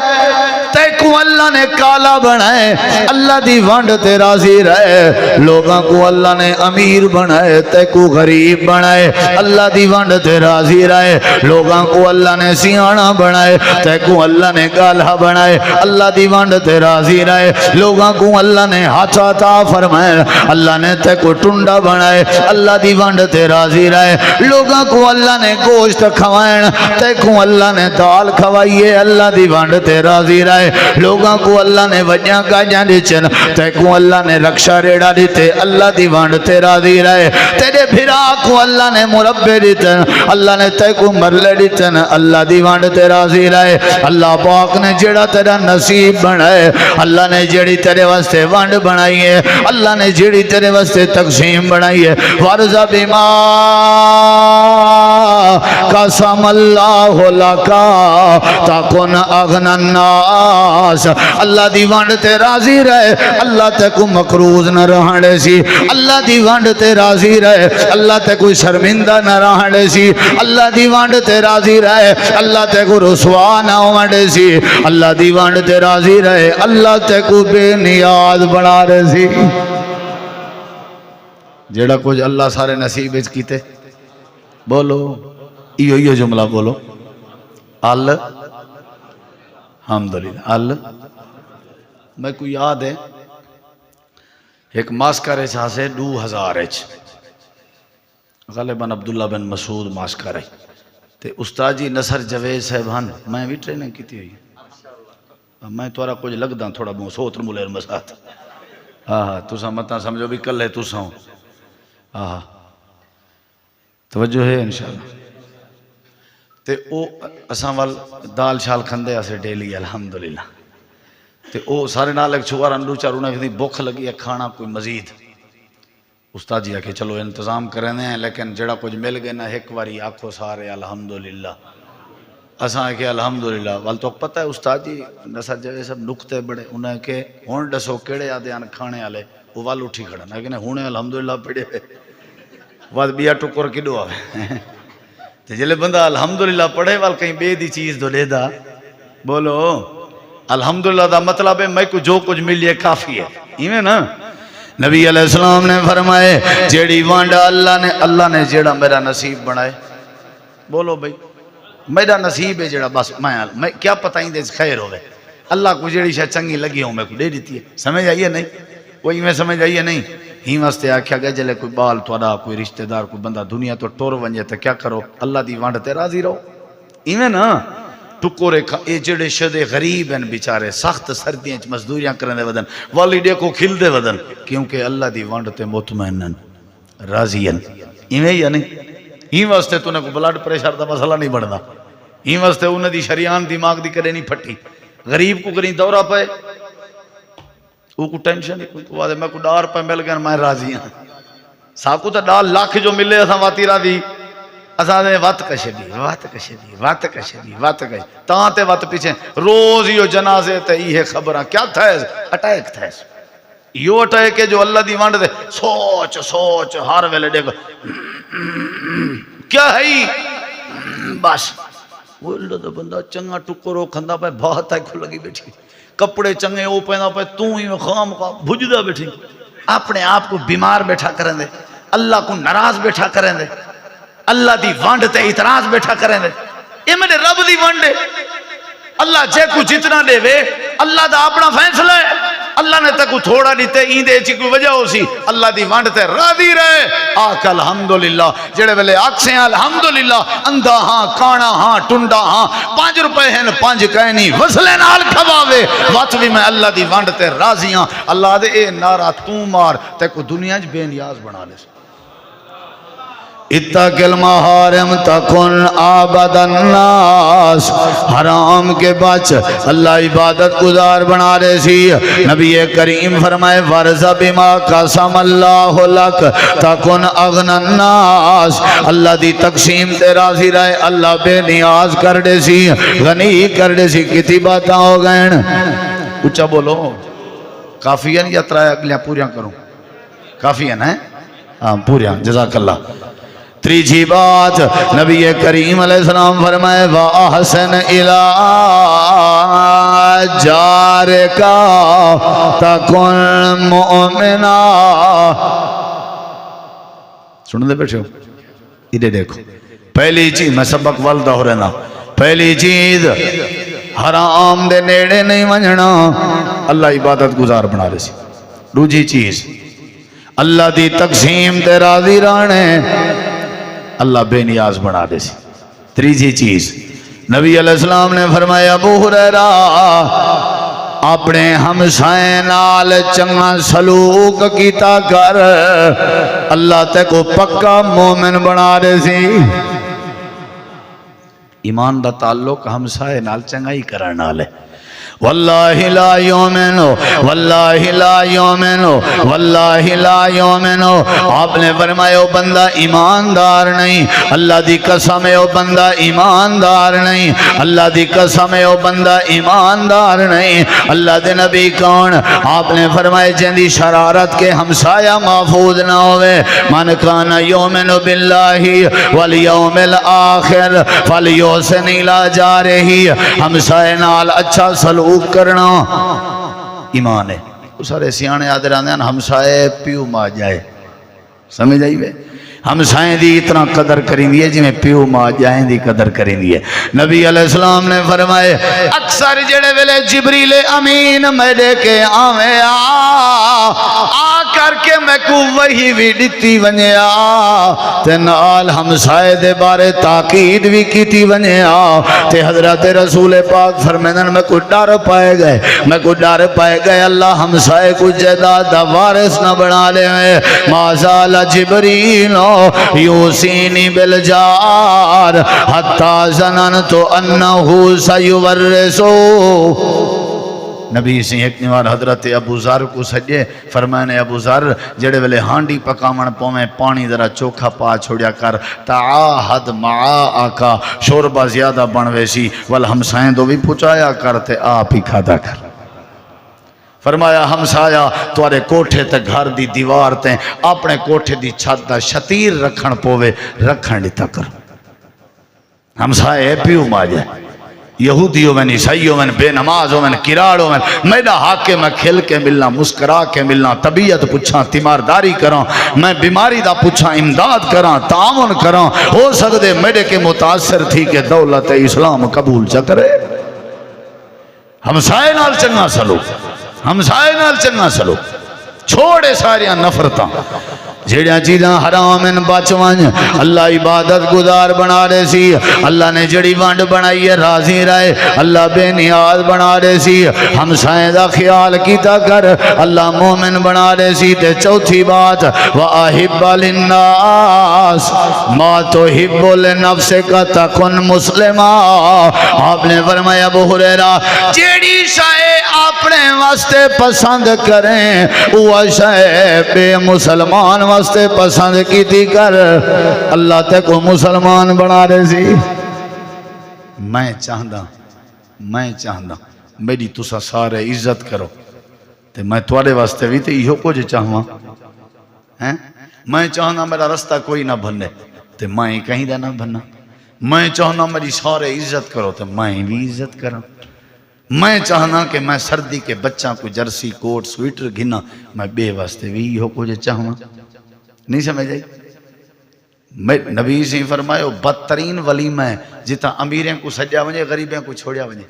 تے کو اللہ نے کالا بنائے اللہ دی وانڈ تے راضی رہے لوگاں کو اللہ نے امیر بنائے تے کو غریب بنائے اللہ دی وانڈ تے راضی رہے لوگاں کو اللہ نے سیانا بنائے تے کو اللہ نے گالہ بنائے اللہ دی وانڈ تے راضی رہے لوگاں کو اللہ نے ہاتھ عطا فرمائے اللہ نے تے کو ٹنڈا بنائے اللہ دی وانڈ تے راضی رہے لوگاں کو اللہ نے گوشت کھوائیں تے کو اللہ نے دال کھوائیے اللہ دی وانڈ تے راضی رہے لوگاں کو اللہ نے وجیاں گاجاں دیچن تے کو اللہ نے رکشہ ریڑا دیتے اللہ دی وانڈ تے راضی رہے تیرے بھرا کو اللہ نے مربع دیتن اللہ نے تے کو مرلے دیتن اللہ دی وانڈ تے راضی رہے اللہ پاک نے جڑا تیرا نصیب بنائے اللہ نے جڑی تیرے واسطے وانڈ بنائی ہے اللہ نے جڑی تیرے واسطے تقسیم بنائی ہے وارضا بما قسم اللہ لکا تکن اغنى الناس اللہ دی وانڈ تے راضی رہے اللہ تے کو مقروض نہ رہنے سی اللہ دی وانڈ تے راضی رہے اللہ تے کوئی شرمندہ نہ رہنے سی اللہ دی وانڈ تے راضی رہے اللہ تے کو رسوا نہ ہونے سی اللہ دی وانڈ تے راضی رہے اللہ تے کو بے نیاز بنا رہے سی جیڑا کچھ اللہ سارے نصیب اچ کیتے بولو ایو جملہ بولو الحمدللہ میں کو یاد ہے ایک ماسکر ہے جہاں سے 2000 ہے غالباً عبداللہ بن مسعود ماسکر ہے تے استاد جی نصر جوید صاحبان میں بھی ٹریننگ کی تھی میں توارا کچھ لگدا تھوڑا بہت سوتر ملیر مسات ہاں تسا متا سمجھو بھی کل ہے تسا ہوں ہاں توجہ ہے انشاءاللہ تے او اساں وال دال شال کھندے اسے ڈیلی الحمدللہ تے او سارے نال ایک چھوار انڈو چارو نے کہتی بھوک لگی ہے کھانا کوئی مزید استاد جی آکے چلو انتظام کریں ہیں لیکن جڑا کچھ مل گئے نا ایک واری آکھو سارے الحمدللہ اساں کہ الحمدللہ وال تو پتہ ہے استاد جی نصر جوید سب نکتے بڑے انہیں کہ ہون ڈسو کیڑے آدھے آن کھانے والے وہ وال اٹھی کھڑا لیکن ہونے الحمدللہ پڑے وال بیا ٹکر کڈو آوے تے جلے بندہ الحمدللہ پڑھے وال کہیں بے دی چیز دو لے دا بولو الحمدللہ دا مطلب ہے میں کو جو کچھ ملیے کافی ہے ایویں نا نبی علیہ السلام نے فرمائے جیڑی وانڈا اللہ نے جیڑا میرا نصیب بنائے بولو بھئی میرا نصیب ہے جیڑا بس میں کیا پتہ ہی دے خیر ہوئے اللہ کو جیڑی شاید چنگی لگی ہوں میں کو دے دیتی ہے سمجھ آئیے نہیں کوئی میں سمجھ آئیے نہیں ہی واسطے آکھیا گیا جلے کوئی بال توڑا کوئی رشتہ دار کوئی بندہ دنیا تو ٹور ونجے تے کیا کرو اللہ دی وانڈ تے راضی رہو ایویں نا ٹکورے اے جڑے شدے غریب ہیں بیچارے سخت سردیاں چ مزدوریاں کرن دے ودن والی ڈے کو کھل دے ودن کیونکہ اللہ دی وانڈ تے مطمئنن راضین ایویں یا نہیں ہی واسطے تو نے کو بلڈ پریشر دا مسئلہ نہیں بندا ہی واسطے انہاں دی شریان دماغ دی کدے نہیں پھٹی غریب کو کریں دورہ پے وہ کو ٹینشن نہیں کوئی تو میں کو ڈار پہ مل گیا میں راضی ہاں ساکو تا ڈال لاکھ جو ملے اساں واتی راضی اساں دے وات کشدی تاں تے وات پیچھے روز یہ جنازے تے یہ خبراں کیا تھا اٹیک تھا یہ اٹیک ہے جو اللہ دی وانڈ دے سوچ ہر ویلے دیکھو کیا ہے بس وہ اللہ دا بندہ چنگا ٹکرو کھندا پہ بہت تک لگی بیٹھی کپڑے چنگے او پہنا پہ تو ہی خام خام بھجدہ بیٹھی اپنے آپ کو بیمار بیٹھا کریں دے اللہ کو ناراض بیٹھا کریں دے اللہ دی وانڈ تے اعتراض بیٹھا کریں دے یہ میرے رب دی وانڈ ہے اللہ جے کو جتنا دے وے اللہ دا اپنا فیصلہ ہے اللہ نے تے کو تھوڑا دیتے این دے چی کوئی وجہ ہو سی اللہ دی وانڈ تے راضی رہے آکھ الحمدللہ جڑے ویلے آکھیں الحمدللہ اندھا ہاں کانا ہاں ٹنڈا ہاں 5 روپے ہیں 5 کہنی وصلے نال کھواوے وات بھی میں اللہ دی وانڈ تے راضی ہاں اللہ دے اے نعرہ تو مار تے کو دنیا چ بے نیاز بنا لے اتقل محارم تکن عابد الناس، حرام کے بچ اللہ عبادت گزار بنا رہے سی۔ نبی کریم فرمائے ورزا بما قسم اللہ لک تکن اغن الناس، اللہ دی تقسیم تے راضی رہے، اللہ بے نیاز کر دے سی، غنی کر دے سی۔ کتی باتاں ہو گئے اچھا بولو، کافی ہے یا ترائے اگلیاں پوریاں کروں؟ کافی ہے نا؟ ہاں پوریاں، جزاک اللہ۔ تیسری بات نبی کریم علیہ السلام فرمائے وَأَحْسِنْ إِلَىٰ جَارِكَ تَكُنْ مُؤْمِنًا۔ سن دے بیٹھے ہو؟ ادھے دیکھو، پہلی چیز میں سبق والدہ ہو رہنا، پہلی چیز حرام دے نیڑے نہیں ونجنا، اللہ عبادت گزار بنا رہے سی۔ دوسری چیز اللہ دی تقسیم تے راضی رہنے، اللہ بے نیاز بنا دے سی۔ تیسری چیز نبی علیہ السلام نے فرمایا ابو ہریرہ اپنے ہمسائیں نال چنگا سلوک کیتا کر، اللہ تے کو پکا مومن بنا دے سی۔ ایمان دا تعلق ہمسائے نال چنگا ہی کرن نال ہے۔ واللہ لا یومنو، واللہ لا یومنو، واللہ لا یومنو۔ آپ نے فرمایا وہ بندہ ایماندار نہیں، اللہ دی قسم ہے وہ بندہ ایماندار نہیں، اللہ دی قسم ہے وہ بندہ ایماندار نہیں۔ اللہ دے نبی کون؟ آپ نے فرمایا جن دی شرارت کے ہمسایہ محفوظ نہ ہوئے، من کان یومن باللہ والیوم الآخر فلیحسن الی جارہ، ہمسایہ نال اچھا سلوک کرنا ایمان ہے۔ سارے سیانے آدھے رہنے ہیں ہمسائے پیو ماں جائے، سمجھ آئی بے؟ ہمسائیں دی اتنا قدر کریں دیئے جی میں پیو ماں جائیں دی قدر کریں دیئے۔ نبی علیہ السلام نے فرمائے اکثر جڑے ویلے جبریل امین میرے کے آویں آ کر کے میں کو وہی بھی ڈٹی ونجے تے نال ہمسائے دے بارے تاکید بھی کیتی ونجے تے حضرت رسول پاک فرمیدن میں کو ڈر پائے گئے، میں کو ڈر پائے گئے اللہ ہمسائے کو جائیداد دا وارث نہ بنا لے میں مازال جبریل یوسینی بالجار حتی ظننت انہو سیورسو۔ نبی سے ایک نوار حضرت ابو ذر کو سجے فرمانے ابو ذر جڑے ویلے ہانڈی پکامن پومیں پانی ذرا چوکھا پا چھوڑیا کر تعاہد معا آکا شوربہ زیادہ بنوے سی والہمسائیں دو بھی پچایا کرتے آپ ہی کھادا کر۔ فرمایا ہمسایا توارے کوٹھے تے گھر دی دیوار تے اپنے کوٹھے دی چھت دا شتیر رکھن پوے رکھن لیتا کر۔ ہمسائے پیو ماجے یہودی ہو میں عیسائی ہو میں بے نماز ہو میں کراڑ ہو میں دا حق کے میں کھل کے ملنا مسکرا کے ملنا طبیعت پوچھاں تیمارداری کراں میں بیماری دا پوچھاں امداد کراں تعاون کراں ہو سکتے میرے کے متاثر تھی کہ دولت اسلام قبول چکرے۔ ہمسائے نال چنگا سلوک، ہمسائے نال چنگا سلوک، چھوڑے ساریاں نفرتاں جیڑیاں چیزاں حرام ان بچوان اللہ عبادت گزار بنا رہے سی۔ اللہ نے جڑی وانڈ بنائی ہے راضی رہے، اللہ بے نیاز بنا رہے سی، ہمسائیں دا خیال کیتا کر اللہ مومن بنا رہے سی۔ تے چوتھی بات وَأَحِبَّ لِلنَّاسِ مَا تُحِبُّ لِنَفْسِكَ تَكُنْ مُسْلِمًا۔ آپ نے فرمایا ابو ہریرہ جیڑی شائے اپنے واسطے پسند کریں وہ شائے بے مسلمان واسطے پسند کیتی کر، اللہ تے کو مسلمان بنا رہے سی۔ میں چاہندہ میری تسا سارے عزت کرو تے میں توڑے واسطے بھی تے یہ کچھ چاہواں، میں چاہنا میرا رستہ کوئی نہ بھنے تے میں کہیں دا نہ بھنا، میں چاہنا میری سارے عزت کرو تے میں بھی عزت کروں، میں چاہنا کہ میں سردی کے بچہ کو جرسی کوٹ سویٹر گھنا میں بے واسطے بھی یہ کچھ چاہواں۔ نہیں سمجھ آئی؟ نبی سے فرمایا بدترین ولیمہ ہے جتا امیریں کو سجا ونجے غریبیں کو چھوڑیا ونجے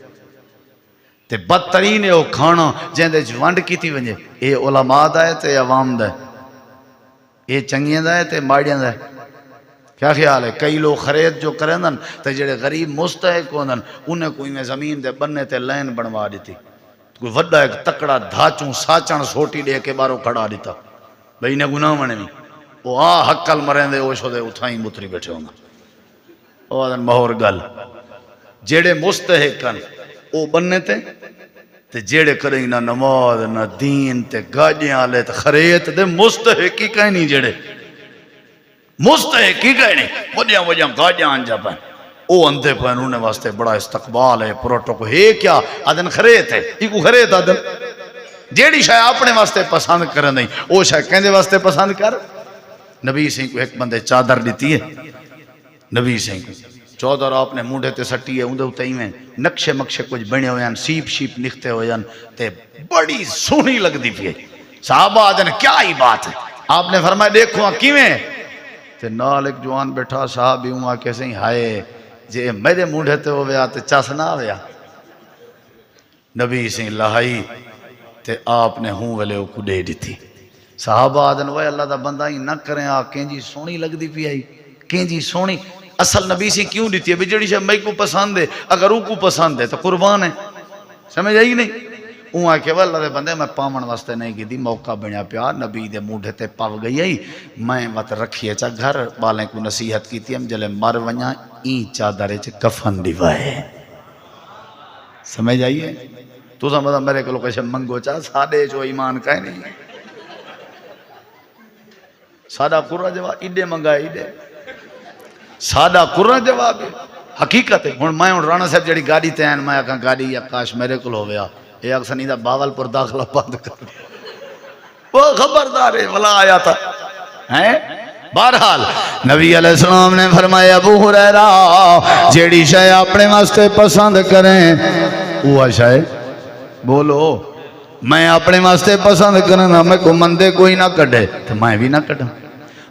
تے بدترین ہے وہ کھانا جہاں دے جوانڈ کی تھی ونجے اے علماء دا ہے تے عوام دا ہے، اے چنگیاں دا ہے تے ماڑیاں دا ہے۔ کیا خیال ہے؟ کئی لوگ خرید جو کریں دن تے جڑے غریب مستحق ہوندن انہیں کوئی میں زمین دے بننے تے لین بنوا دیتی، کوئی وڈا ایک تکڑا دھاچوں ساچن سوٹی دے کے بارو کھڑا دیتا بھئی انہیں گناہ منے میں وہ حقل مریں دے وہ شدے اتھائیں متری بیٹھے ہونا وہ آدھن مہور گل جیڑے مستحقن وہ بننے تے جیڑے کریں نہ نماز نہ دین تے گاجیاں آلے تے خریت دے مستحقی کہیں نہیں جیڑے مستحقی کہیں نہیں وجیاں گاجیاں آنجا پائیں او اندھے پائیں انہوں نے واسطے بڑا استقبال ہے پروٹوکو ہے کیا آدھن خریت ہے ایکو خریت آدھن جیڑی شاید اپنے واسطے پسند کرن نہیں او شاید کہندے واسطے پسند کر نبی سنگھ کو ایک بندے چادر دیتی ہے نبی سنگھ کو چودر آپ نے مونڈے تے سٹی ہے اندھے ہوتے ہی میں نقشے مقشے کچھ بنے ہوئے ہیں سیپ شیپ نکھتے ہوئے ہیں تے بڑی سونی لگ دی پی صحابہ آدھن کیا ہی بات ہے آپ نے فرمایا دیکھو کیویں تے نال ایک جوان بیٹھا صحابی ہوں کیسے ہی ہائے جے میرے مونڈے تے ہوئے آتے چاس نہ ہویا نبی سنگھ لہائی تے آپ نے ہوں ویلے کو دے دی تھی صحابہ آدھن وہ اللہ دا بندہ ہی نہ کریں کہیں جی سونی لگ دی پی آئی کہیں جی سونی اصل نبی سے کیوں دیتی ہے بجڑی شاہ میں کو پسند ہے اگر وہ کو پسند ہے تو قربان ہے سمجھ آئی نہیں وہ آئے کہ اللہ دے بندے میں پامن واسطے نہیں کی دی موقع بنیا پیار نبی دے موڈھے تے پاو گئی ہے میں وقت رکھیے چا گھر والیں کو نصیحت کی تھی ہم جلے مر ونیا این چادرے چے کفن دیوائے سمجھ آئیے تو سمجھا میرے کو لوگ منگو چاہ سادے جو ایمان کہے نہیں سادہ قرآن جواب ایڈے منگائے ایڈے سادہ قرآن جواب ہے حقیقت ہے ہن میں رانا صاحب جڑی گاڑی تے ہیں میں کہاں گاڑی یا کاش میرے کو ہو گیا یہ اکثر نہیں تھا باول پر داخلہ بند کر وہ خبردار ہے ولا آیا تھا ہیں بہرحال نبی علیہ السلام نے فرمایا ابو ہریرہ جیڑی شے اپنے واسطے پسند کریں وہ شے بولو میں اپنے واسطے پسند کرنا میں کو مندے کوئی نہ کٹے تو میں بھی نہ کٹا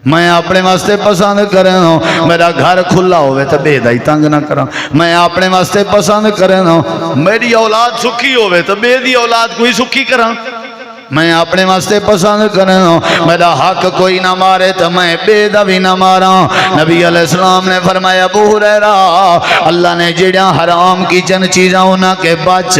میں اپنے واسطے پسند کرنا میرا گھر کھلا ہوئے تو بے دائی تنگ نہ کرا میں اپنے واسطے پسند کرنا میری اولاد سکھی ہوئے تو بے دی اولاد کوئی سکھی کرا میں اپنے واسطے پسند کرنا میرا حق کوئی نہ مارے تو میں بے دا بھی نہ مارا نبی علیہ السلام نے فرمایا ابو ہریرہ اللہ نے جڑیاں حرام کی چند چیزاں ہونا کے بچ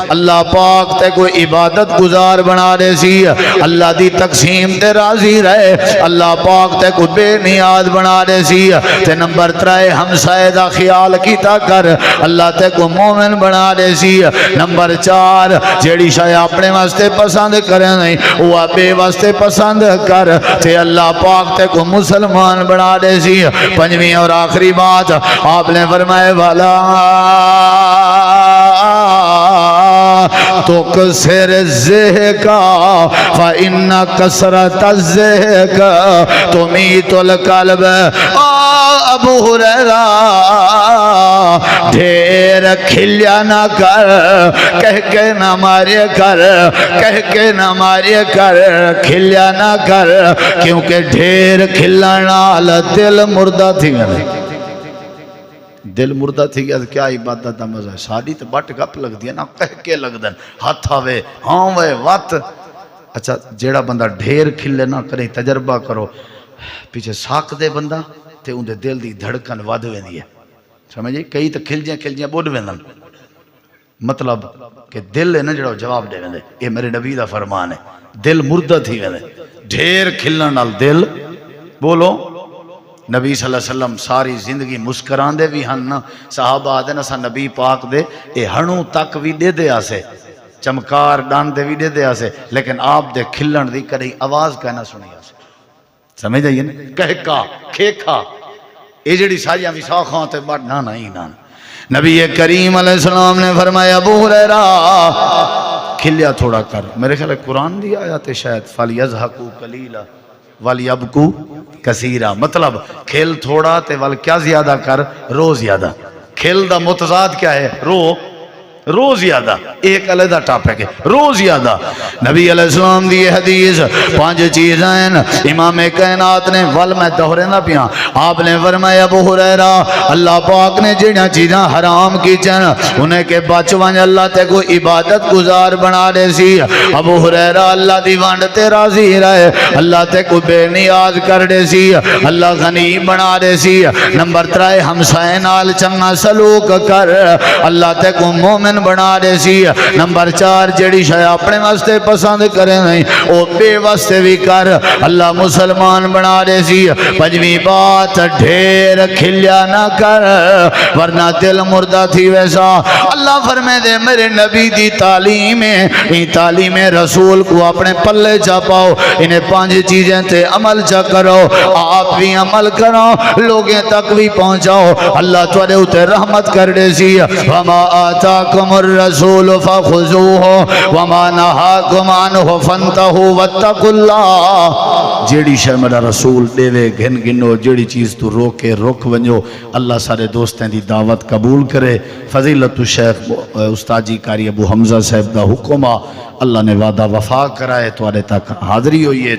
اللہ پاک تے کوئی عبادت گزار بنا دے سی اللہ دی تقسیم تے راضی رہے اللہ پاک تے کوئی بے نیاز بنا دے سی تے نمبر 3 ہمسائے دا خیال کیتا کر اللہ تے کوئی مومن بنا دے سی نمبر 4 جڑی شاید اپنے واسطے پسند کر نہیں وہ بے واسطے پسند کر تے اللہ پاک تے کو مسلمان بنا دے سی پنجویں اور آخری بات آپ نے فرمائے والا تو کسر زہکا فإن کسرت الزہکا تمیت القلب ابو ہریرہ ڈھیر کھلیا نہ کر کہہ کے نہ مارے کر کہہ کے نہ مارے کر کھلیا نہ کر کیونکہ ڈھیر کھلنا دل مردہ تھی گئے دل مردہ تھی گیا کیا عبادت مزہ ہے ساڑی تو بٹ گپ لگ دیا نا کہہ کے لگ دن ہاتھ آوے ہاں وے وات اچھا جیڑا بندہ ڈھیر کھلے نہ کریں تجربہ کرو پیچھے ساک دے بندہ تے ان دے دل دی دھڑکن واد ویندی ہے سمجھے کئی تو کھل جائیں بوڑھ ویندن مطلب کہ دل ہے نا جڑا جواب دے ویندے یہ میرے نبی دا فرمان ہے دل مردہ تھی ویندے ڈھیر کھلن نال دل بولو نبی صلی اللہ علیہ وسلم ساری زندگی مسکران دے بھی ہن صحابہ آدھے نا سا نبی پاک دے اے ہنو تک بھی دے دے آسے چمکار ڈان دے بھی دے دے آسے لیکن آپ دے کھلن دی کدی آواز کہنا سنی آسے سمجھ آئیے نا کہکا کھیکا اے جڑی ساریاں بھی ساکھاں تے بات نانا ہی نانا نبی کریم علیہ السلام نے فرمایا ابو ہریرہ کھلیا تھوڑا کر میرے خیال قرآن دی آیات شاید فَلْيَزْحَقُوا قَلِيلًا وَلْيَبْكُوا کثیرہ مطلب کھل تھوڑا تے وال کیا زیادہ کر رو زیادہ کھل دا متضاد کیا ہے رو زیادہ ایک علیحدہ ٹاپک ہے رو زیادہ نبی علیہ السلام دی حدیث 5 چیزیں امام کائنات نے ول میں دہرے نہ پیاں آپ نے فرمایا ابو ہریرہ اللہ پاک نے جڑیاں چیزاں حرام کی چن انہیں کے بچوان اللہ تے کو عبادت گزار بنا دے سی ابو ہریرہ اللہ دی وانڈ تے راضی رہے اللہ تے کو بے نیاز کر دے سی اللہ غنی بنا دے سی نمبر 3 ہمسائے نال چنگا سلوک کر اللہ تے کو مومن بنا دے سی نمبر 4 جڑی شے اپنے واسطے پسند کرے نہیں او بے واسطے بھی کر اللہ مسلمان بنا دے سی پنجویں بات ڈھیر کھلیا نہ کر ورنہ دل مردہ تھی ویسا اللہ فرمائے دے میرے نبی دی تعلیم تعلیم رسول کو اپنے پلے چا پاؤ انہیں 5 چیزیں تے عمل چا کرو آپ بھی عمل کرو لوگیں تک بھی پہنچاؤ اللہ توڑے اتے رحمت کر دے سی وما آتاکم الرسول فخذوه وما نہاکم عنہ فانتہوا واتقوا اللہ جیڑی شے میرا رسول دے وے گھن گنو جیڑی چیز تو روکے روک ونجو اللہ سارے دوستیں دی دعوت قبول کرے فضیلت الشیخ استاد جی قاری ابو حمزہ صاحب دا حکمہ اللہ نے وعدہ وفا کرائے توڑے تک حاضری ہوئی ہے